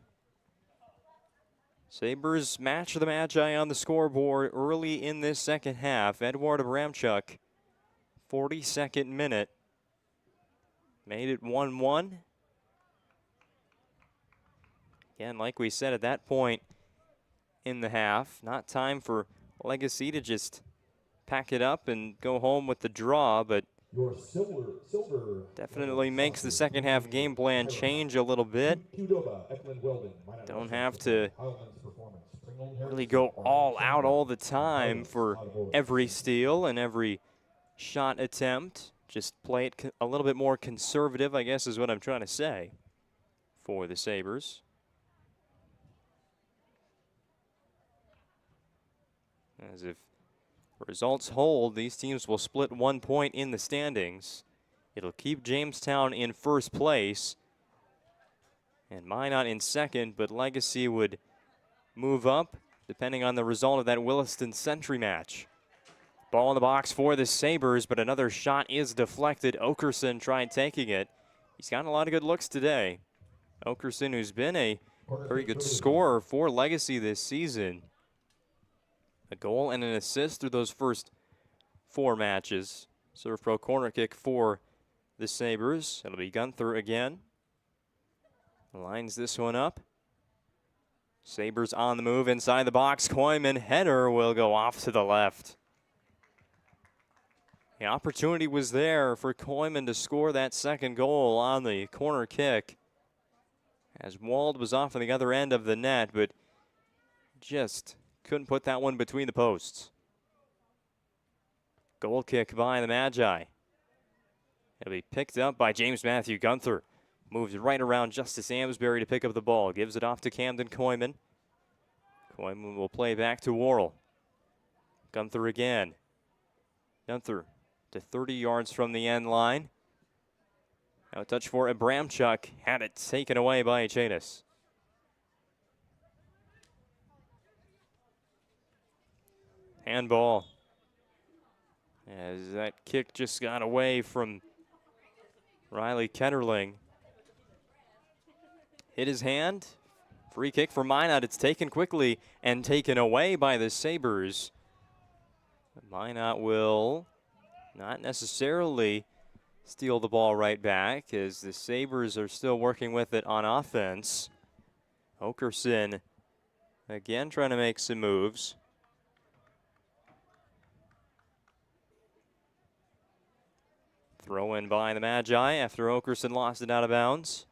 Sabres match the Magi on the scoreboard early in this second half. Edward Abramchuk, 42nd minute. Made it 1-1. Again, like we said at that point in the half, not time for Legacy to just pack it up and go home with the draw, but definitely makes the second half game plan change a little bit. Don't have to really go all out all the time for every steal and every shot attempt. Just play it a little bit more conservative, I guess is what I'm trying to say for the Sabres. As if results hold, these teams will split 1 point in the standings. It'll keep Jamestown in first place and Minot in second, but Legacy would move up depending on the result of that Williston Century match. Ball in the box for the Sabres, but another shot is deflected. Okerson tried taking it. He's gotten a lot of good looks today. Okerson, who's been a very good scorer for Legacy this season. A goal and an assist through those first 4 matches. Serve pro corner kick for the Sabres. It'll be Gunther again. Lines this one up. Sabres on the move inside the box. Koyman header will go off to the left. The opportunity was there for Koyman to score that second goal on the corner kick, as Wald was off on the other end of the net, but just couldn't put that one between the posts. Goal kick by the Magi. It'll be picked up by James Matthew Gunther. Moves right around Justice Amsbury to pick up the ball. Gives it off to Camden Koyman. Koyman will play back to Worrell. Gunther again. Gunther to 30 yards from the end line. Now a touch for Abramchuk. Had it taken away by Chanis. Handball. As that kick just got away from Riley Ketterling. Hit his hand. Free kick for Minot. It's taken quickly and taken away by the Sabres. Minot will not necessarily steal the ball right back, as the Sabres are still working with it on offense. Okerson again trying to make some moves. Throw in by the Magi after Okerson lost it out of bounds.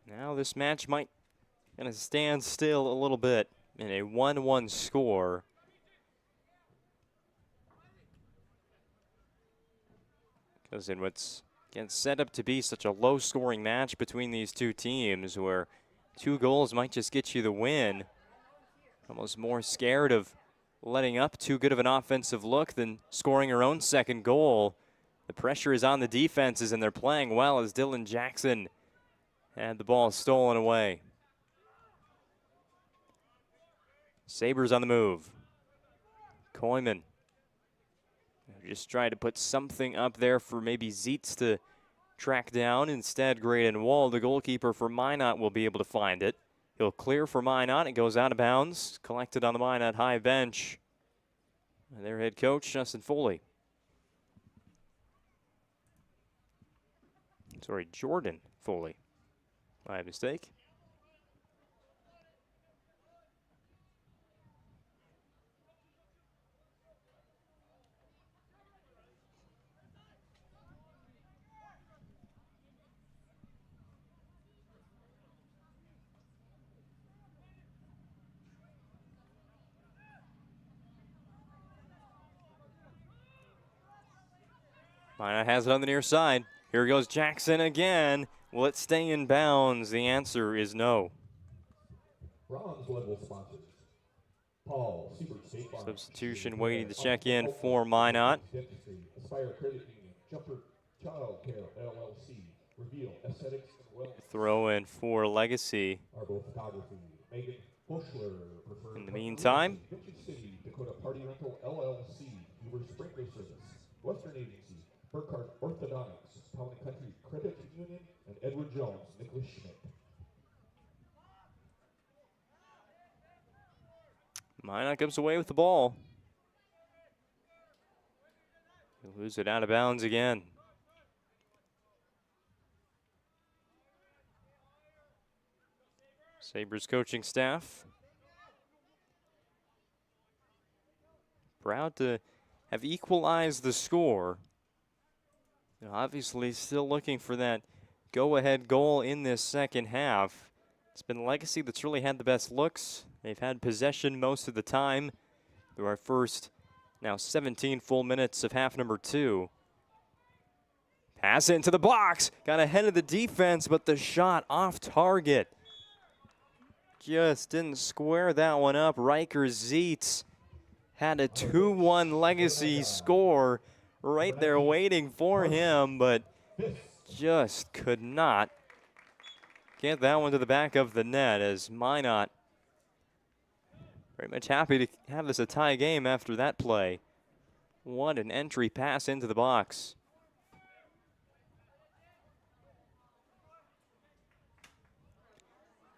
Now this match might kind of stand still a little bit in a 1-1 score. Because in what's set up to be such a low-scoring match between these two teams, where 2 goals might just get you the win. Almost more scared of letting up too good of an offensive look than scoring her own second goal The pressure is on the defenses, and they're playing well as Dylan Jackson had the ball stolen away. Sabers on the move. Koyman just tried to put something up there for maybe Zietz to track down. Instead, Graydon Wall, the goalkeeper for Minot, will be able to find it. He'll clear for Minot. It goes out of bounds. Collected on the Minot high bench. And their head coach, Justin Foley. Sorry, Jordan Foley. My mistake. Minot has it on the near side. Here goes Jackson again. Will it stay in bounds? The answer is no. Bronze level sponsors. Paul, Substitution waiting to check in for Minot. Aspire Credit Union, Jumper Child Care LLC, Reveal Aesthetics and Wellness. Throw in for Legacy. Arbor Photography, Megan Bushler, In the meantime, City, Dakota Party Rental LLC, Uber Sprinkler Service, Western Agency, Burkhardt Orthodontics, Town and Country Credit Union, and Edward Jones, Nicholas Schmidt. Minot comes away with the ball. He'll lose it out of bounds again. Sabres coaching staff proud to have equalized the score. They're obviously still looking for that go-ahead goal in this second half. It's been Legacy that's really had the best looks. They've had possession most of the time through our first now 17 full minutes of half number 2. Pass into the box. Got ahead of the defense, but the shot off target. Just didn't square that one up. Riker Zietz had a 2-1 Legacy score right there waiting for him, but just could not get that one to the back of the net, as Minot very much happy to have this a tie game after that play. What an entry pass into the box.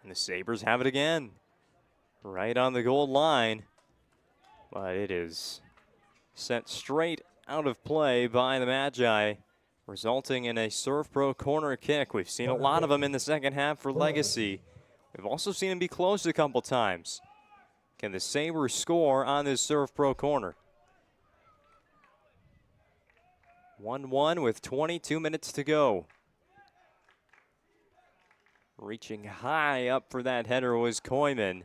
And the Sabres have it again, right on the goal line, but it is sent straight out of play by the Magi, resulting in a Serve Pro corner kick. We've seen a lot of them in the second half for Legacy. We've also seen them be close a couple times. Can the Sabres score on this Serve Pro corner? 1-1 with 22 minutes to go. Reaching high up for that header was Koyman.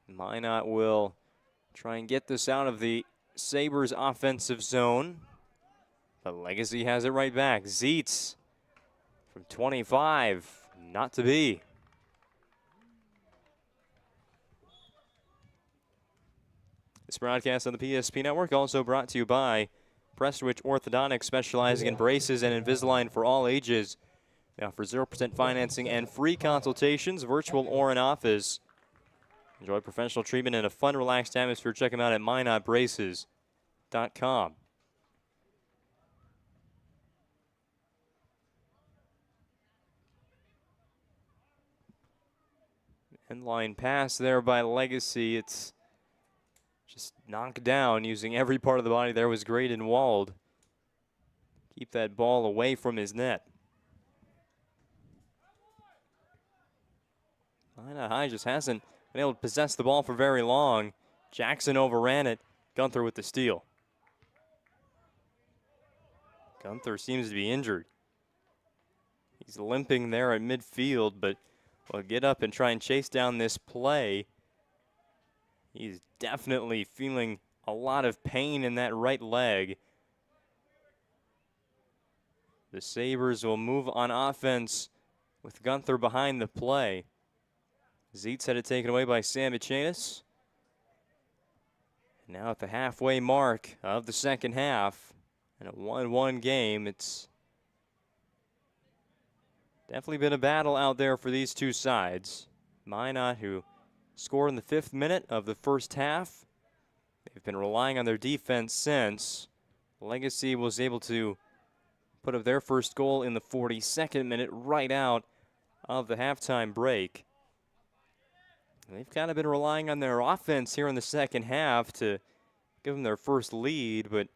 Minot will try and get this out of the Sabres offensive zone. But Legacy has it right back. Zietz from 25, not to be. This broadcast on the PSP Network also brought to you by Prestwich Orthodontics, specializing in braces and Invisalign for all ages. They offer 0% financing and free consultations, virtual or in office. Enjoy professional treatment in a fun, relaxed atmosphere. Check them out at minotbraces.com. Inline pass there by Legacy. It's just knocked down using every part of the body. There was Graydon Wald. Keep that ball away from his net. Minot High just hasn't been able to possess the ball for very long. Jackson overran it. Gunther with the steal. Gunther seems to be injured. He's limping there at midfield, but will get up and try and chase down this play. He's definitely feeling a lot of pain in that right leg. The Sabres will move on offense with Gunther behind the play. Zietz had it taken away by Sam Michanis. Now at the halfway mark of the second half, and a 1-1 game, it's definitely been a battle out there for these two sides. Minot, who scored in the 5th minute of the first half. They've been relying on their defense since. Legacy was able to put up their first goal in the 42nd minute, right out of the halftime break. They've kind of been relying on their offense here in the second half to give them their first lead, but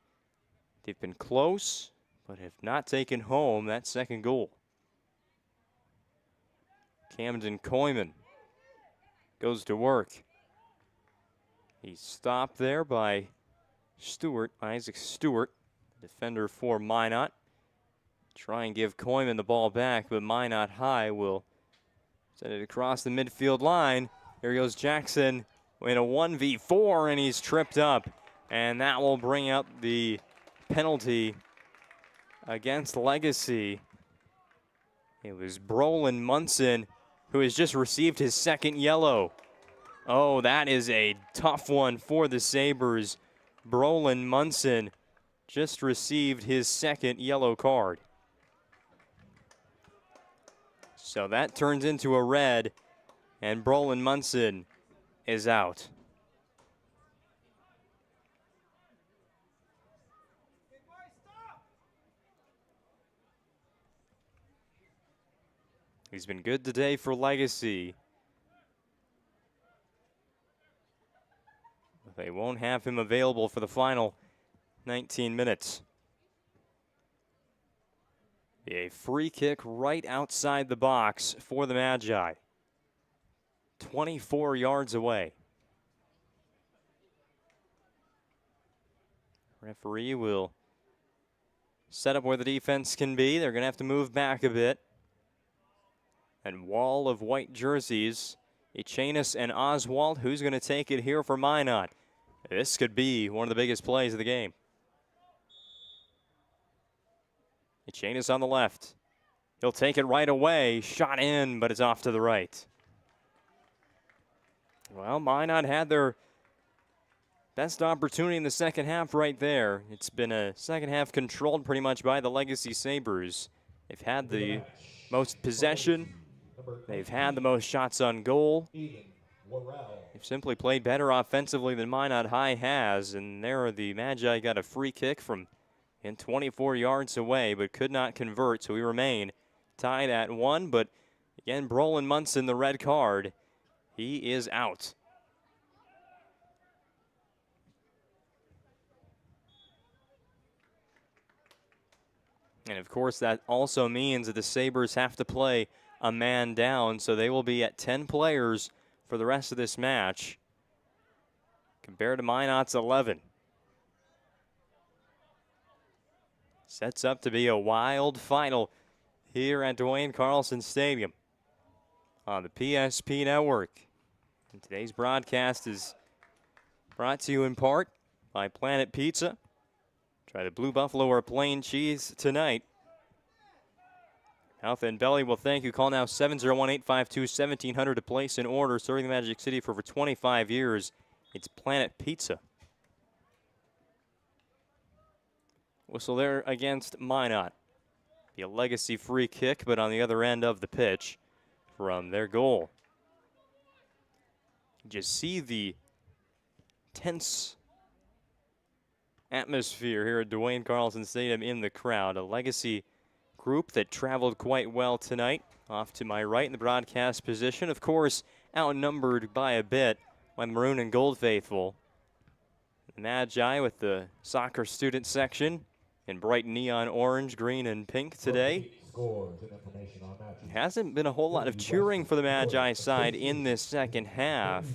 they've been close, but have not taken home that second goal. Camden Koyman goes to work. He's stopped there by Isaac Stewart, defender for Minot. Try and give Koyman the ball back, but Minot High will send it across the midfield line. Here goes Jackson in a 1v4, and he's tripped up. And that will bring up the penalty against Legacy. It was Brolin Munson who has just received his second yellow. Oh, that is a tough one for the Sabres. Brolin Munson just received his second yellow card. So that turns into a red, and Brolin Munson is out. He's been good today for Legacy. They won't have him available for the final 19 minutes. A free kick right outside the box for the Magi. 24 yards away. Referee will set up where the defense can be. They're going to have to move back a bit. And wall of white jerseys. Echanis and Oswald. Who's going to take it here for Minot? This could be one of the biggest plays of the game. Echanis on the left. He'll take it right away. Shot in, but it's off to the right. Well, Minot had their best opportunity in the second half right there. It's been a second half controlled pretty much by the Legacy Sabres. They've had the most possession. They've had the most shots on goal. They've simply played better offensively than Minot High has, and there the Magi got a free kick from 24 yards away, but could not convert, so we remain tied at 1. But again, Brolin Munson, the red card, he is out. And of course, that also means that the Sabres have to play a man down, so they will be at 10 players for the rest of this match, compared to Minot's 11. Sets up to be a wild final here at Dwayne Carlson Stadium on the PSP Network. And today's broadcast is brought to you in part by Planet Pizza. Try the Blue Buffalo or plain cheese tonight. Health and Belly will thank you. Call now 701-852-1700 to place an order. Serving the Magic City for over 25 years. It's Planet Pizza. Whistle there against Minot. Be a Legacy free kick, but on the other end of the pitch from their goal. Just see the tense atmosphere here at Dwayne Carlson Stadium in the crowd. A Legacy group that traveled quite well tonight. Off to my right in the broadcast position. Of course, outnumbered by a bit by the Maroon and Gold faithful. The Magi with the soccer student section in bright neon orange, green, and pink today. Hasn't been a whole lot of cheering for the Magi side in this second half,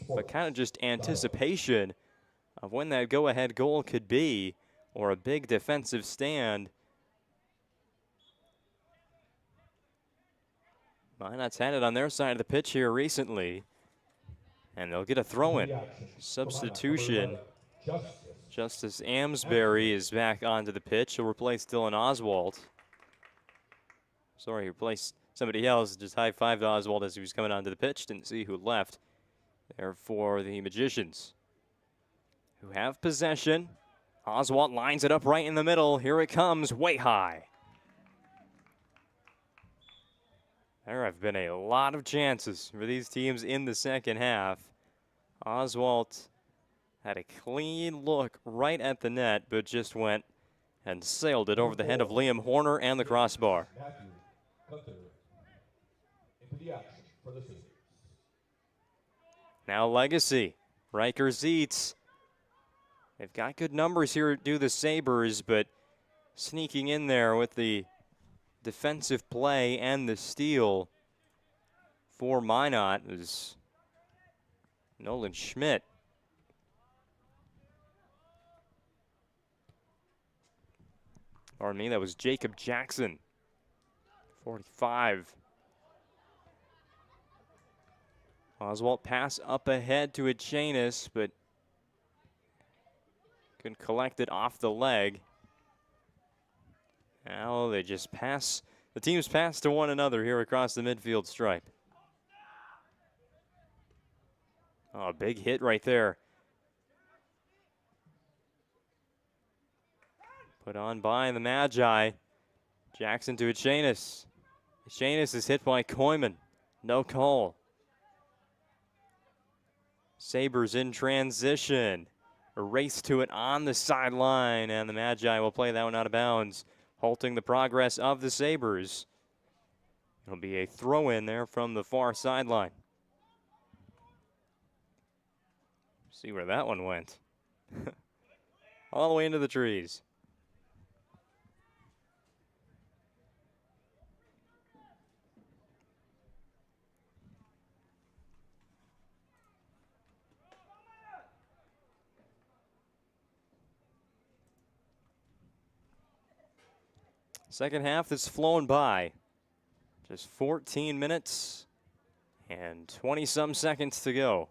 but kind of just anticipation of when that go-ahead goal could be, or a big defensive stand. Minot's had it on their side of the pitch here recently, and they'll get a throw-in. Substitution. Justice Amsbury is back onto the pitch. He'll replace Dylan Oswald. Sorry, he replaced somebody else. Just high-fived Oswald as he was coming onto the pitch. Didn't see who left there for the Magicians. who have possession. Oswalt lines it up right in the middle. Here it comes, way high. There have been a lot of chances for these teams in the second half. Oswalt had a clean look right at the net, but just went and sailed it over the head of Liam Horner and the crossbar. Now Legacy, Riker Zeitz. They've got good numbers here to do the Sabres, but sneaking in there with the defensive play and the steal for Minot is Nolan Schmidt. Pardon me, that was Jacob Jackson, 45. Oswalt pass up ahead to Achanis, but couldn't collect it off the leg. Now they just pass. The teams pass to one another here across the midfield stripe. Oh, a big hit right there. Put on by the Magi. Jackson to Achanis. Achanis is hit by Koyman. No call. Sabres in transition. A race to it on the sideline, and the Magi will play that one out of bounds, halting the progress of the Sabres. It'll be a throw in there from the far sideline. See where that one went. All the way into the trees. Second half has flown by. Just 14 minutes and 20-some seconds to go.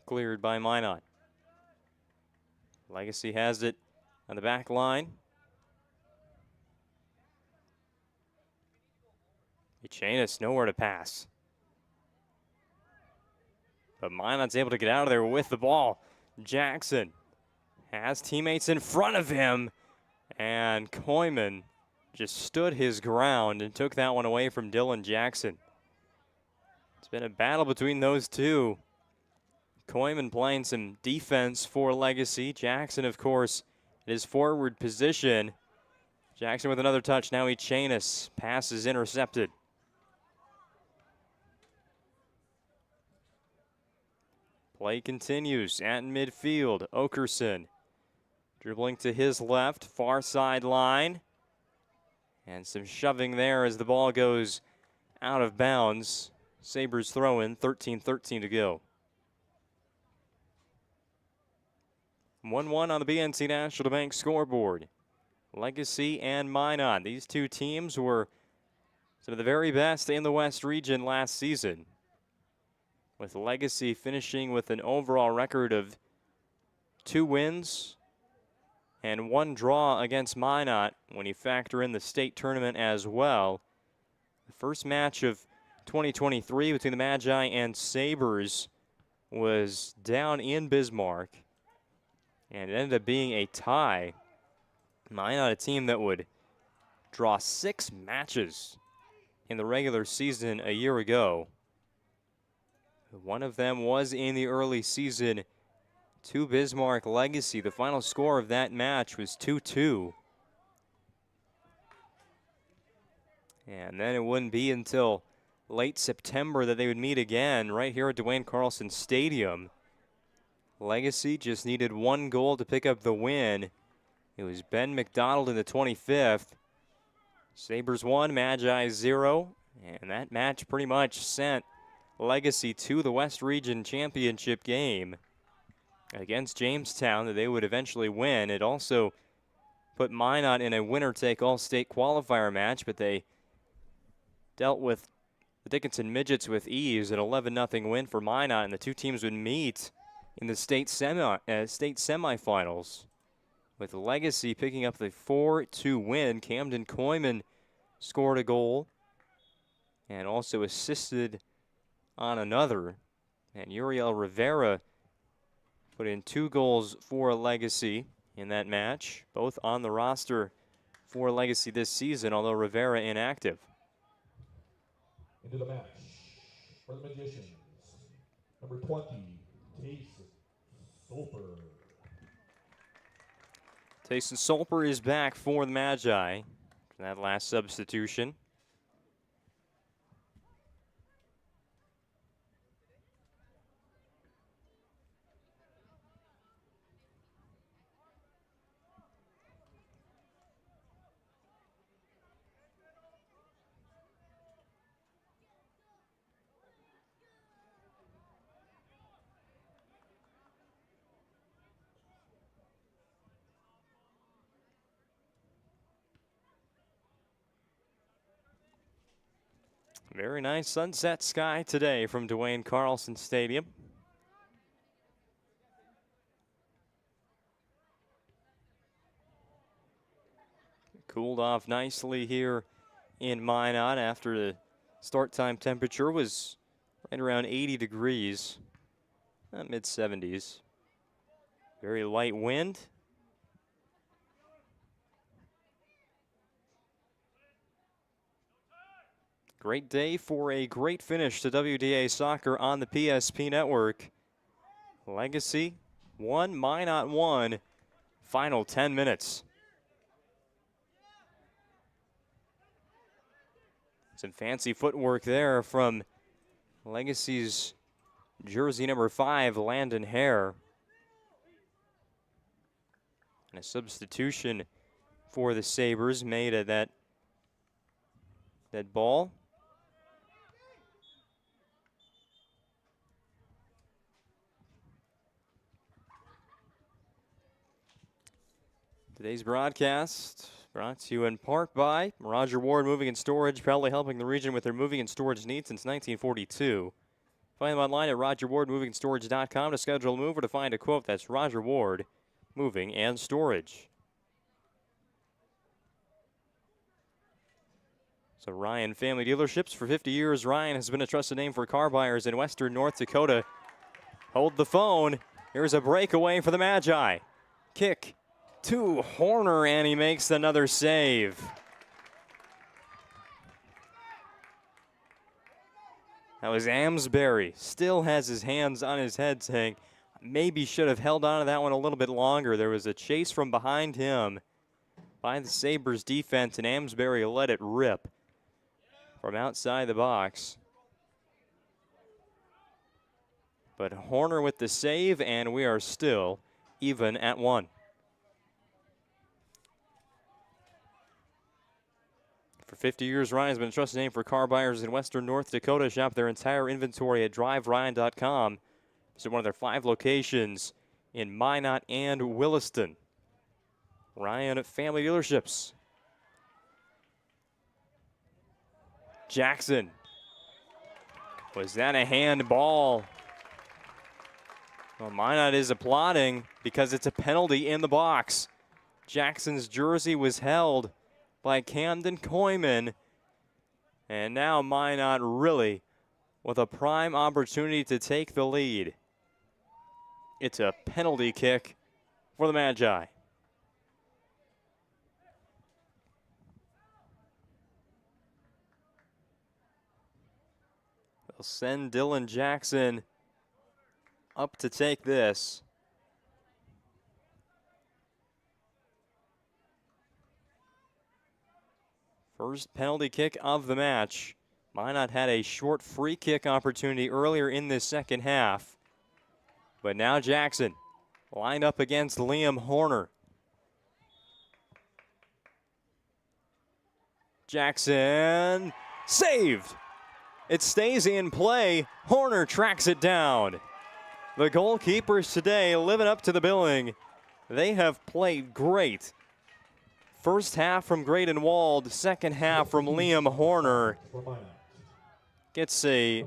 Cleared by Minot. Legacy has it on the back line. Achanis nowhere to pass. But Minot's able to get out of there with the ball. Jackson has teammates in front of him, and Koyman just stood his ground and took that one away from Dylan Jackson. It's been a battle between those two. Koyman playing some defense for Legacy. Jackson, of course, in his forward position. Jackson with another touch. Now Achanis. Pass is intercepted. Play continues at midfield. Okerson dribbling to his left, far sideline. And some shoving there as the ball goes out of bounds. Sabres throw in, 13-13 to go. 1-1 on the BNC National Bank scoreboard. Legacy and Minot. These two teams were some of the very best in the West region last season, with Legacy finishing with an overall record of 2 wins and 1 draw against Minot when you factor in the state tournament as well. The first match of 2023 between the Magi and Sabres was down in Bismarck, and it ended up being a tie. Minot, a team that would draw 6 matches in the regular season a year ago. One of them was in the early season to Bismarck Legacy. The final score of that match was 2-2. And then it wouldn't be until late September that they would meet again right here at Dwayne Carlson Stadium. Legacy just needed 1 goal to pick up the win. It was Ben McDonald in the 25th. Sabres 1, Magi 0. And that match pretty much sent Legacy to the West Region Championship game against Jamestown that they would eventually win. It also put Minot in a winner-take-all state qualifier match, but they dealt with the Dickinson Midgets with ease. An 11-0 win for Minot, and the two teams would meet in the state semifinals, with Legacy picking up the 4-2 win. Camden Koyman scored a goal. and also assisted on another. And Uriel Rivera put in 2 goals for Legacy in that match, both on the roster for Legacy this season, although Rivera inactive. Into the match for the Magicians, number 20, Tayson Solper. Tayson Solper is back for the Magi for that last substitution. Very nice sunset sky today from Dwayne Carlson Stadium. Cooled off nicely here in Minot after the start time temperature was right around 80 degrees, mid-70s. Very light wind. Great day for a great finish to WDA Soccer on the PSP Network. Legacy 1, Minot 1, final 10 minutes. Some fancy footwork there from Legacy's jersey number 5, Landon Hare. And a substitution for the Sabres made at that ball. Today's broadcast brought to you in part by Roger Ward Moving and Storage, proudly helping the region with their moving and storage needs since 1942. Find them online at rogerwardmovingandstorage.com to schedule a move or to find a quote. That's Roger Ward Moving and Storage. So Ryan Family Dealerships. For 50 years, Ryan has been a trusted name for car buyers in western North Dakota. Hold the phone. Here's a breakaway for the Magi. Kick to Horner, and he makes another save. That was Amsbury. Still has his hands on his head saying, maybe should have held on to that one a little bit longer. There was a chase from behind him by the Sabres defense, and Amsbury let it rip from outside the box. But Horner with the save, and we are still even at 1. For 50 years, Ryan has been a trusted name for car buyers in western North Dakota. Shop their entire inventory at driveryan.com. Visit one of their 5 locations in Minot and Williston. Ryan Family Dealerships. Jackson. Was that a handball? Well, Minot is applauding because it's a penalty in the box. Jackson's jersey was held by Camden Koyman. And now Minot really with a prime opportunity to take the lead. It's a penalty kick for the Magi. They'll send Dylan Jackson up to take this. First penalty kick of the match. Minot had a short free kick opportunity earlier in this second half. But now Jackson lined up against Liam Horner. Jackson saved. It stays in play. Horner tracks it down. The goalkeepers today living up to the billing. They have played great. First half from Graydon Wald, second half from Liam Horner. Gets a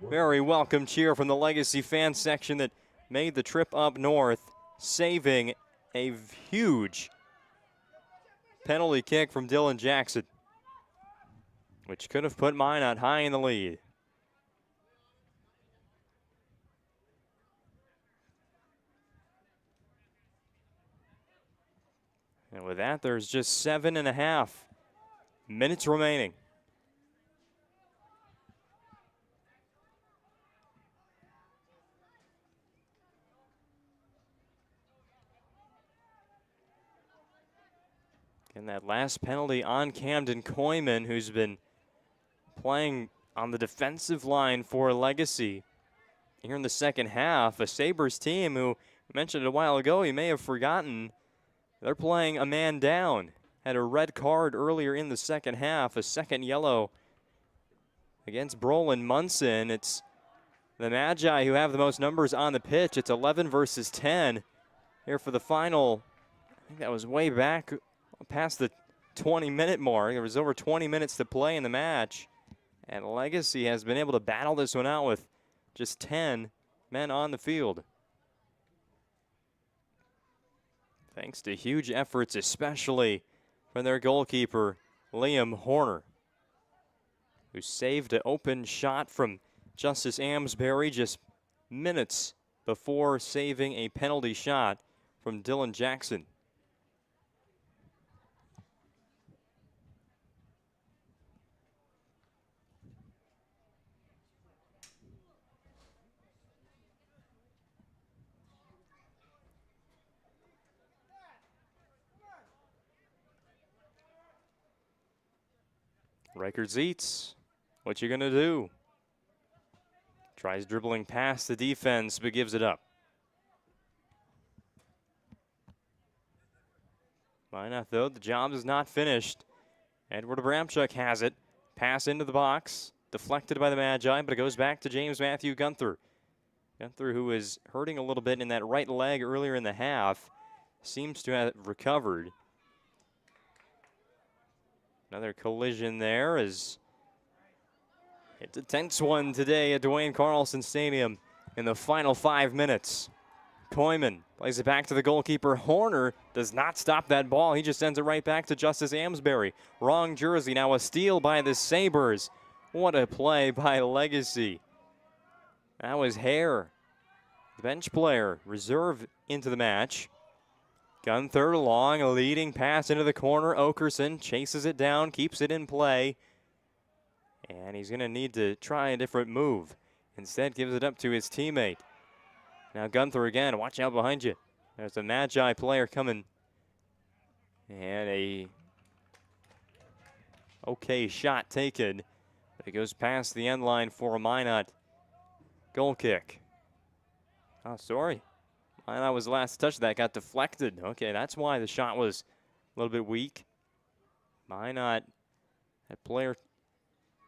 very welcome cheer from the Legacy fan section that made the trip up north, saving a huge penalty kick from Dylan Jackson. which could have put Minot high in the lead. And with that, there's just 7.5 minutes remaining. And that last penalty on Camden Koyman, who's been playing on the defensive line for Legacy here in the second half. A Sabres team who, I mentioned a while ago, you may have forgotten, they're playing a man down. Had a red card earlier in the second half, a second yellow against Brolin Munson. It's the Magi who have the most numbers on the pitch. It's 11 versus 10 here for the final. I think that was way back past the 20-minute mark. There was over 20 minutes to play in the match. And Legacy has been able to battle this one out with just 10 men on the field. Thanks to huge efforts, especially from their goalkeeper, Liam Horner, who saved an open shot from Justice Amsbury just minutes before saving a penalty shot from Dylan Jackson. Riker Zietz, what you gonna do? Tries dribbling past the defense, but gives it up. Minot, though, the job is not finished. Edward Abramchuk has it. Pass into the box, deflected by the Magi, but it goes back to James Matthew Gunther. Gunther, who is hurting a little bit in that right leg earlier in the half, seems to have recovered. Another collision there as it's a tense one today at Dwayne Carlson Stadium in the final 5 minutes. Koyman plays it back to the goalkeeper. Horner does not stop that ball. He just sends it right back to Justice Amsbury. Wrong jersey. Now a steal by the Sabres. What a play by Legacy. That was Hare, the bench player, reserve into the match. Gunther, long, a leading pass into the corner. Okerson chases it down, keeps it in play. And he's going to need to try a different move. Instead, gives it up to his teammate. Now Gunther again, watch out behind you. There's a Magi player coming. And a okay shot taken. But it goes past the end line for a Minot goal kick. Oh, sorry. Minot was the last touch that got deflected. Okay, that's why the shot was a little bit weak. Minot, that player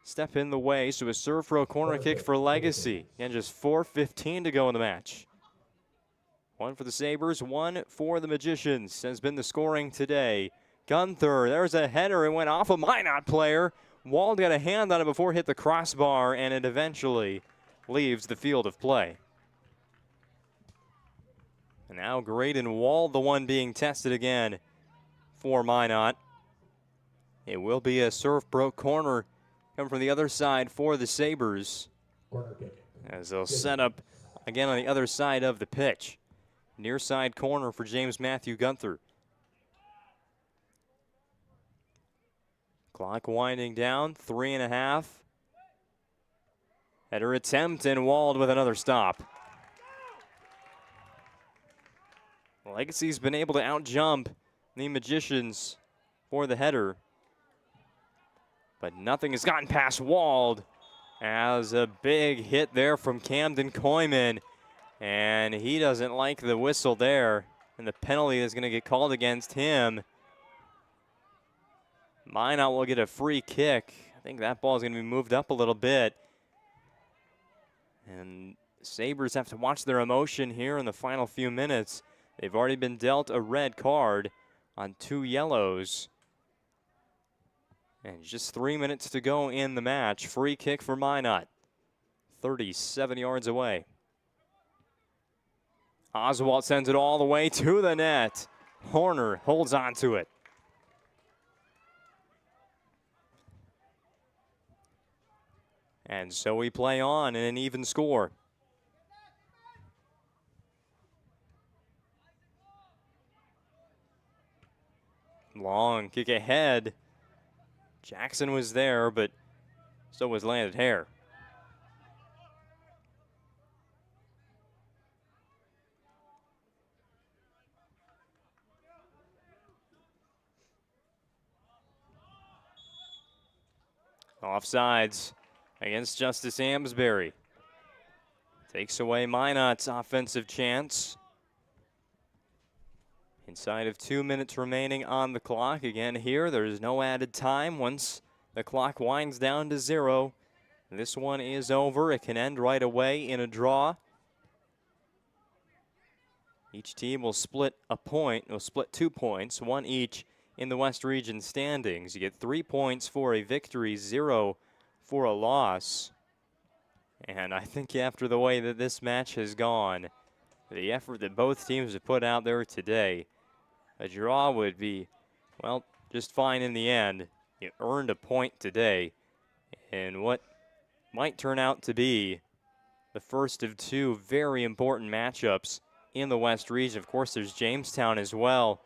step in the way, so a serve for a corner kick for Legacy. And just 4:15 to go in the match. One for the Sabres, one for the Magicians has been the scoring today. Gunther, there's a header. It went off a Minot player. Wald got a hand on it before it hit the crossbar, and it eventually leaves the field of play. And now Graydon Wald, the one being tested again for Minot. It will be a Surfbrook corner coming from the other side for the Sabres. As they'll set up again on the other side of the pitch. Near side corner for James Matthew Gunther. Clock winding down, 3.5. Header attempt, and Wald with another stop. Legacy's been able to outjump the Magicians for the header. But nothing has gotten past Wald as a big hit there from Camden Koyman. And he doesn't like the whistle there. And the penalty is going to get called against him. Minot will get a free kick. I think that ball is going to be moved up a little bit. And Sabres have to watch their emotion here in the final few minutes. They've already been dealt a red card on 2 yellows. And just 3 minutes to go in the match. Free kick for Minot. 37 yards away. Oswald sends it all the way to the net. Horner holds on to it. And so we play on in an even score. Long kick ahead. Jackson was there, but so was Landed Hare. Offsides against Justice Amesbury. Takes away Minot's offensive chance. Inside of 2 minutes remaining on the clock. Again here, there's no added time. Once the clock winds down to 0, this one is over. It can end right away in a draw. Each team will split a point, will split 2 points, one each in the West Region standings. You get 3 points for a victory, 0 for a loss. And I think after the way that this match has gone, the effort that both teams have put out there today, a draw would be, well, just fine in the end. You earned a point today in what might turn out to be the first of 2 very important matchups in the West Region. Of course, there's Jamestown as well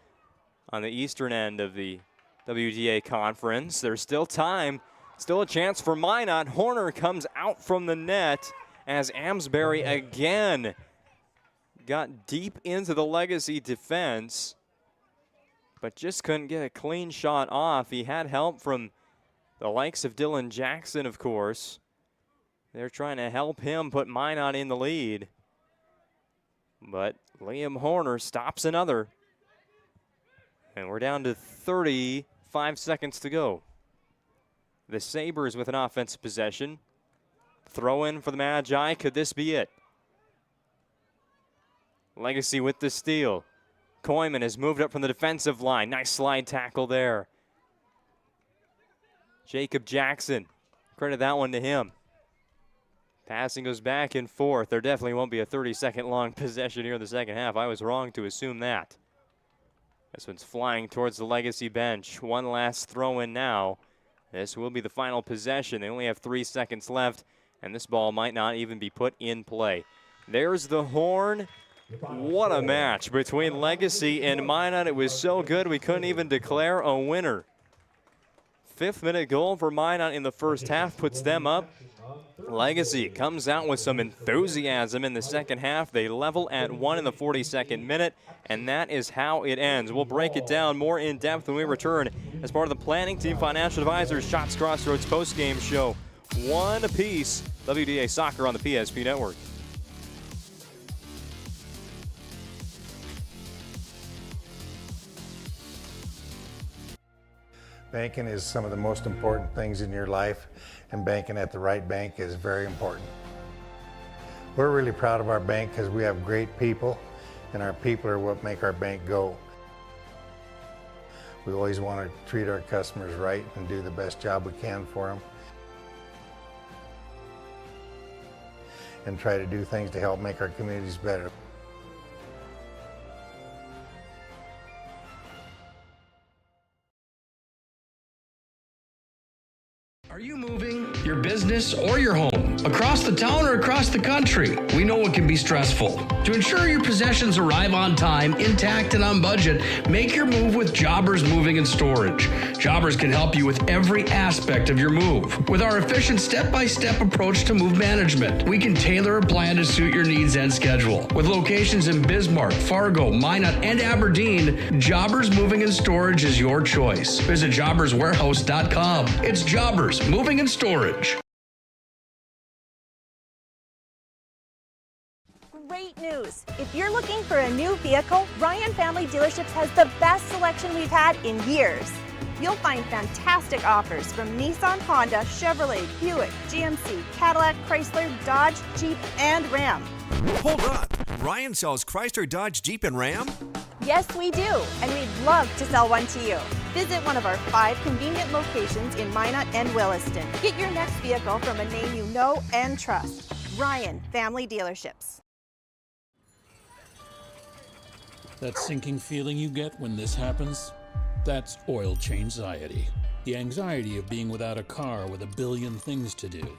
on the eastern end of the WDA Conference. There's still time, still a chance for Minot. Horner comes out from the net as Amesbury again got deep into the Legacy defense, but just couldn't get a clean shot off. He had help from the likes of Dylan Jackson, of course. They're trying to help him put Minot in the lead. But Liam Horner stops another. And we're down to 35 seconds to go. The Sabres with an offensive possession. Throw in for the Magi. Could this be it? Legacy with the steal. Koyman has moved up from the defensive line. Nice slide tackle there. Jacob Jackson. Credit that one to him. Passing goes back and forth. There definitely won't be a 30-second long possession here in the second half. I was wrong to assume that. This one's flying towards the Legacy bench. One last throw in now. This will be the final possession. They only have 3 seconds left, and this ball might not even be put in play. There's the horn. What a match between Legacy and Minot. It was so good we couldn't even declare a winner. 5th minute goal for Minot in the first half puts them up. Legacy comes out with some enthusiasm in the second half. They level at 1 in the 42nd minute, and that is how it ends. We'll break it down more in depth when we return as part of the Planning Team Financial Advisors Shots Crossroads post-game show. One apiece, WDA Soccer on the PSP Network. Banking is some of the most important things in your life, and banking at the right bank is very important. We're really proud of our bank because we have great people, and our people are what make our bank go. We always want to treat our customers right and do the best job we can for them, and try to do things to help make our communities better. Are you moving your business or your home across the town or across the country? We know it can be stressful. To ensure your possessions arrive on time, intact, and on budget, make your move with Jobbers Moving and Storage. Jobbers can help you with every aspect of your move. With our efficient step-by-step approach to move management, we can tailor a plan to suit your needs and schedule. With locations in Bismarck, Fargo, Minot, and Aberdeen, Jobbers Moving and Storage is your choice. Visit jobberswarehouse.com. It's Jobbers Moving and Storage. Great news! If you're looking for a new vehicle, Ryan Family Dealerships has the best selection we've had in years. You'll find fantastic offers from Nissan, Honda, Chevrolet, Buick, GMC, Cadillac, Chrysler, Dodge, Jeep, and Ram. Hold on. Ryan sells Chrysler, Dodge, Jeep, and Ram? Yes, we do, and we'd love to sell one to you. Visit one of our 5 convenient locations in Minot and Williston. Get your next vehicle from a name you know and trust. Ryan Family Dealerships. That sinking feeling you get when this happens? That's oil change anxiety. The anxiety of being without a car with a billion things to do.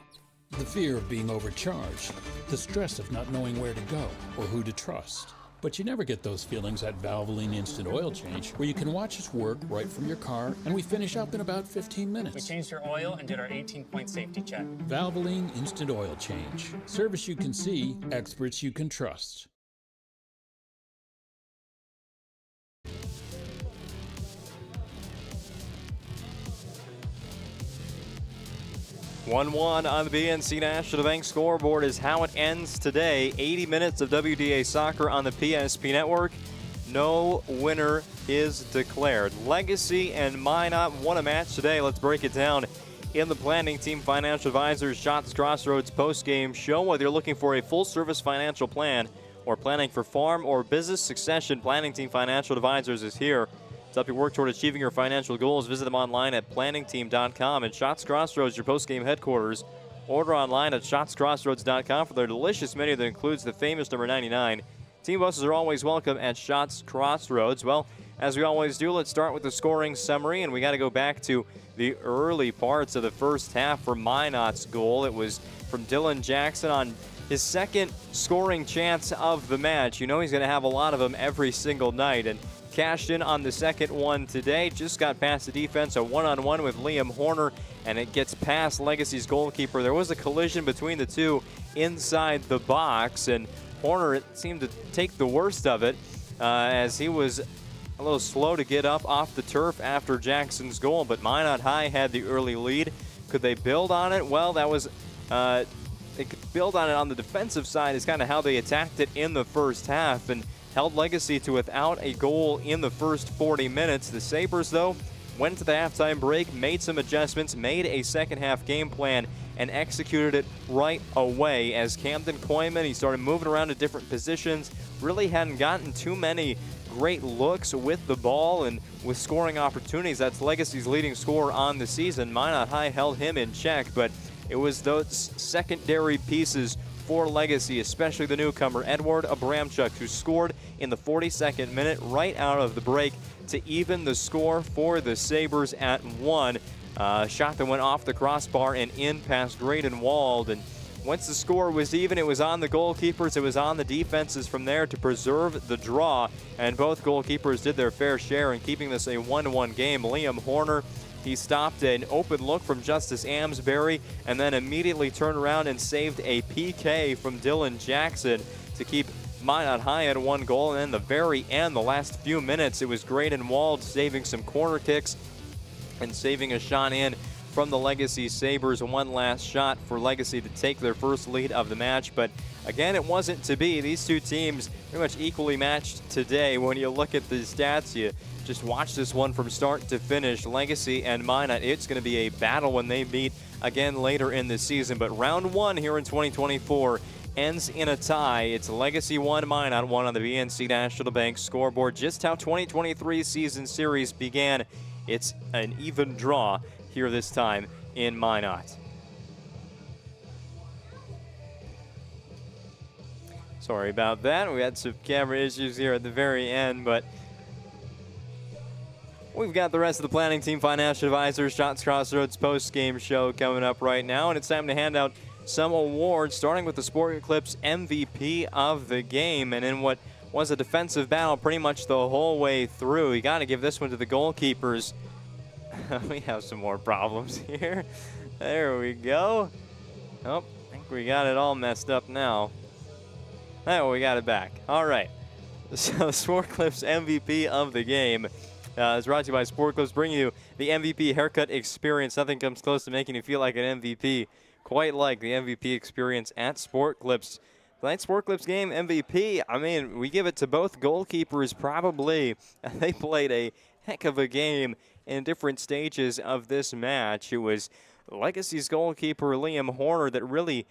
The fear of being overcharged, the stress of not knowing where to go or who to trust. But you never get those feelings at Valvoline Instant Oil Change, where you can watch us work right from your car, and we finish up in about 15 minutes. We changed your oil and did our 18-point safety check. Valvoline Instant Oil Change. Service you can see, experts you can trust. 1-1 on the BNC National Bank scoreboard is how it ends today. 80 minutes of WDA soccer on the PSP Network. No winner is declared. Legacy and Minot won a match today. Let's break it down in the Planning Team Financial Advisors Shots Crossroads postgame show. Whether you're looking for a full-service financial plan or planning for farm or business succession, Planning Team Financial Advisors is here to help you work toward achieving your financial goals. Visit them online at planningteam.com. And Shots Crossroads, your postgame headquarters. Order online at shotscrossroads.com for their delicious menu that includes the famous number 99. Team buses are always welcome at Shots Crossroads. Well, as we always do, let's start with the scoring summary, and we got to go back to the early parts of the first half for Minot's goal. It was from Dylan Jackson on his second scoring chance of the match. You know he's going to have a lot of them every single night, and cashed in on the second one today. Just got past the defense, a one-on-one with Liam Horner, and it gets past Legacy's goalkeeper. There was a collision between the two inside the box, and Horner seemed to take the worst of it as he was a little slow to get up off the turf after Jackson's goal, but Minot High had the early lead. Could they build on it? Well, that was they could build on it on the defensive side is kind of how they attacked it in the first half and held Legacy to without a goal in the first 40 minutes. The Sabres, though, went to the halftime break, made some adjustments, made a second-half game plan, and executed it right away. As Camden Koyman, he started moving around to different positions, really hadn't gotten too many great looks with the ball and with scoring opportunities. That's Legacy's leading scorer on the season. Minot High held him in check, but it was those secondary pieces for Legacy, especially the newcomer, Edward Abramchuk, who scored in the 42nd minute right out of the break to even the score for the Sabres at 1. Shot that went off the crossbar and in past Graydon Wald. And once the score was even, it was on the goalkeepers, it was on the defenses from there to preserve the draw. And both goalkeepers did their fair share in keeping this a 1-1 game. Liam Horner, he stopped an open look from Justice Amsbury and then immediately turned around and saved a PK from Dylan Jackson to keep Minot High at 1 goal. And then the very end, the last few minutes, it was Graydon Wald saving some corner kicks and saving a shot in from the Legacy Sabres. One last shot for Legacy to take their first lead of the match. But again, it wasn't to be. These two teams pretty much equally matched today. When you look at the stats, you just watch this one from start to finish. Legacy and Minot, it's going to be a battle when they meet again later in the season. But round 1 here in 2024 ends in a tie. It's Legacy 1, Minot 1 on the BNC National Bank scoreboard. Just how 2023 season series began. It's an even draw here this time in Minot. Sorry about that. We had some camera issues here at the very end, but we've got the rest of the Planning Team Financial Advisors Shots Crossroads post-game show coming up right now, and it's time to hand out some awards, starting with the Sport Eclipse MVP of the game. And in what was a defensive battle pretty much the whole way through, you got to give this one to the goalkeepers. We have some more problems here. There we go. Oh, I think we got it all messed up now. Oh, we got it back. All right. So Sport Clips MVP of the game is brought to you by Sport Clips, bringing you the MVP haircut experience. Nothing comes close to making you feel like an MVP, quite like the MVP experience at Sport Clips. Tonight's Sport Clips game MVP, I mean, we give it to both goalkeepers probably. They played a heck of a game in different stages of this match. It was Legacy's goalkeeper, Liam Horner, that really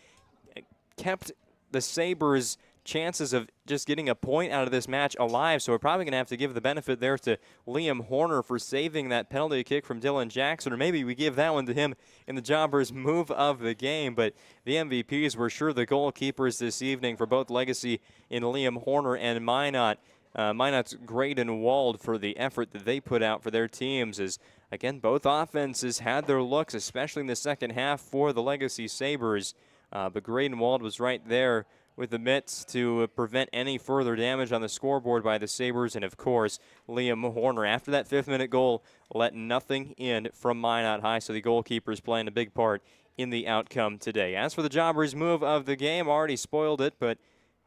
kept the Sabres' chances of just getting a point out of this match alive. So we're probably going to have to give the benefit there to Liam Horner for saving that penalty kick from Dylan Jackson, or maybe we give that one to him in the Jobbers' move of the game. But the MVPs were sure the goalkeepers this evening for both Legacy in Liam Horner and Minot. Minot's Graydon Wald for the effort that they put out for their teams. As again, both offenses had their looks, especially in the second half for the Legacy Sabres. But Graydon-Wald was right there with the mitts to prevent any further damage on the scoreboard by the Sabres. And, of course, Liam Horner, after that 5th-minute goal, let nothing in from Minot High. So the goalkeeper is playing a big part in the outcome today. As for the Jobbers' move of the game, already spoiled it, but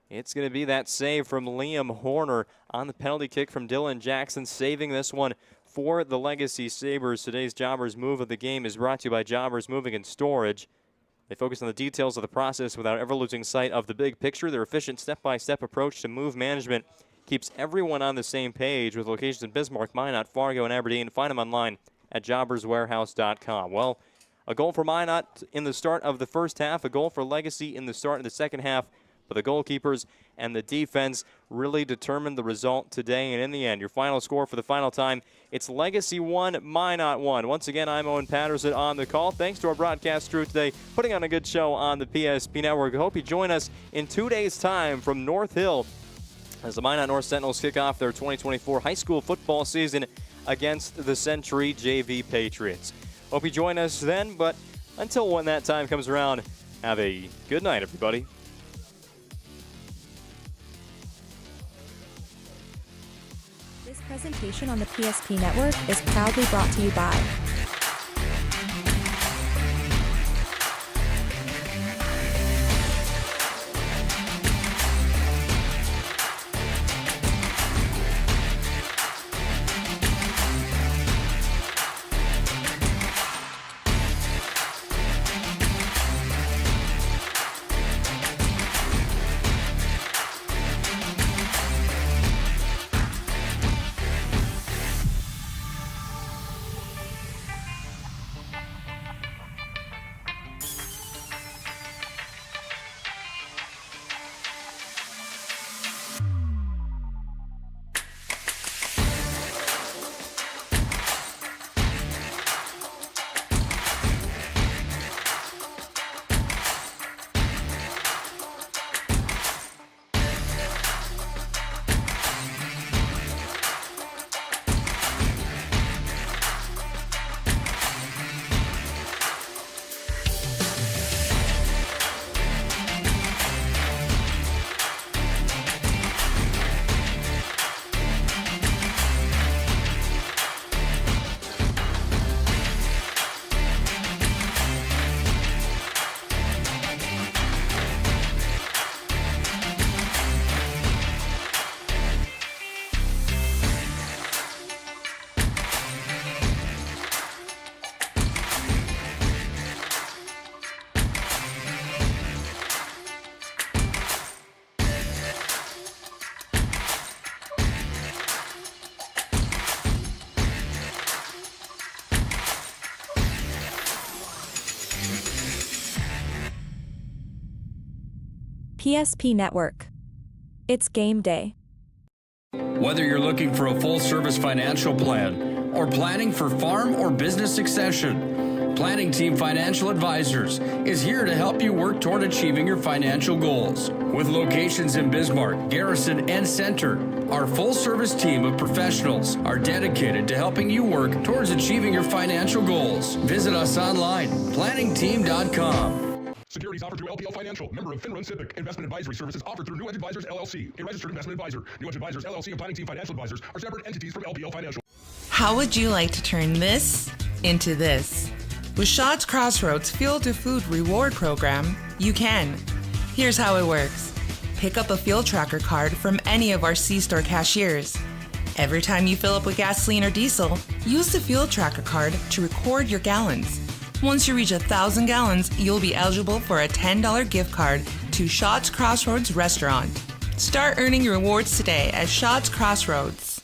it's going to be that save from Liam Horner on the penalty kick from Dylan Jackson, saving this one for the Legacy Sabres. Today's Jobbers' move of the game is brought to you by Jobbers Moving and Storage. They focus on the details of the process without ever losing sight of the big picture. Their efficient step-by-step approach to move management keeps everyone on the same page, with locations in Bismarck, Minot, Fargo, and Aberdeen. Find them online at jobberswarehouse.com. Well, a goal for Minot in the start of the first half, a goal for Legacy in the start of the second half. But the goalkeepers and the defense really determined the result today. And in the end, your final score for the final time, it's Legacy 1, Minot 1. Once again, I'm Owen Patterson on the call. Thanks to our broadcast crew today, putting on a good show on the PSP Network. I hope you join us in 2 days' time from North Hill as the Minot North Sentinels kick off their 2024 high school football season against the Century JV Patriots. Hope you join us then, but until when that time comes around, have a good night, everybody. This presentation on the PSP Network is proudly brought to you by PSP Network. It's game day. Whether you're looking for a full-service financial plan or planning for farm or business succession, Planning Team Financial Advisors is here to help you work toward achieving your financial goals. With locations in Bismarck, Garrison, and Center, our full-service team of professionals are dedicated to helping you work towards achieving your financial goals. Visit us online, planningteam.com. Securities offered through LPL Financial, member of Finland Civic. Investment advisory services offered through New Edge Advisors LLC, a registered investment advisor. New Edge Advisors LLC and Planning Team Financial Advisors are separate entities from LPL Financial. How would you like to turn this into this? With Shaw's Crossroads Fuel to Food Reward Program, you can. Here's how it works. Pick up a fuel tracker card from any of our C-store cashiers. Every time you fill up with gasoline or diesel, use the fuel tracker card to record your gallons. Once you reach 1,000 gallons, you'll be eligible for a $10 gift card to Shaw's Crossroads Restaurant. Start earning your rewards today at Shaw's Crossroads.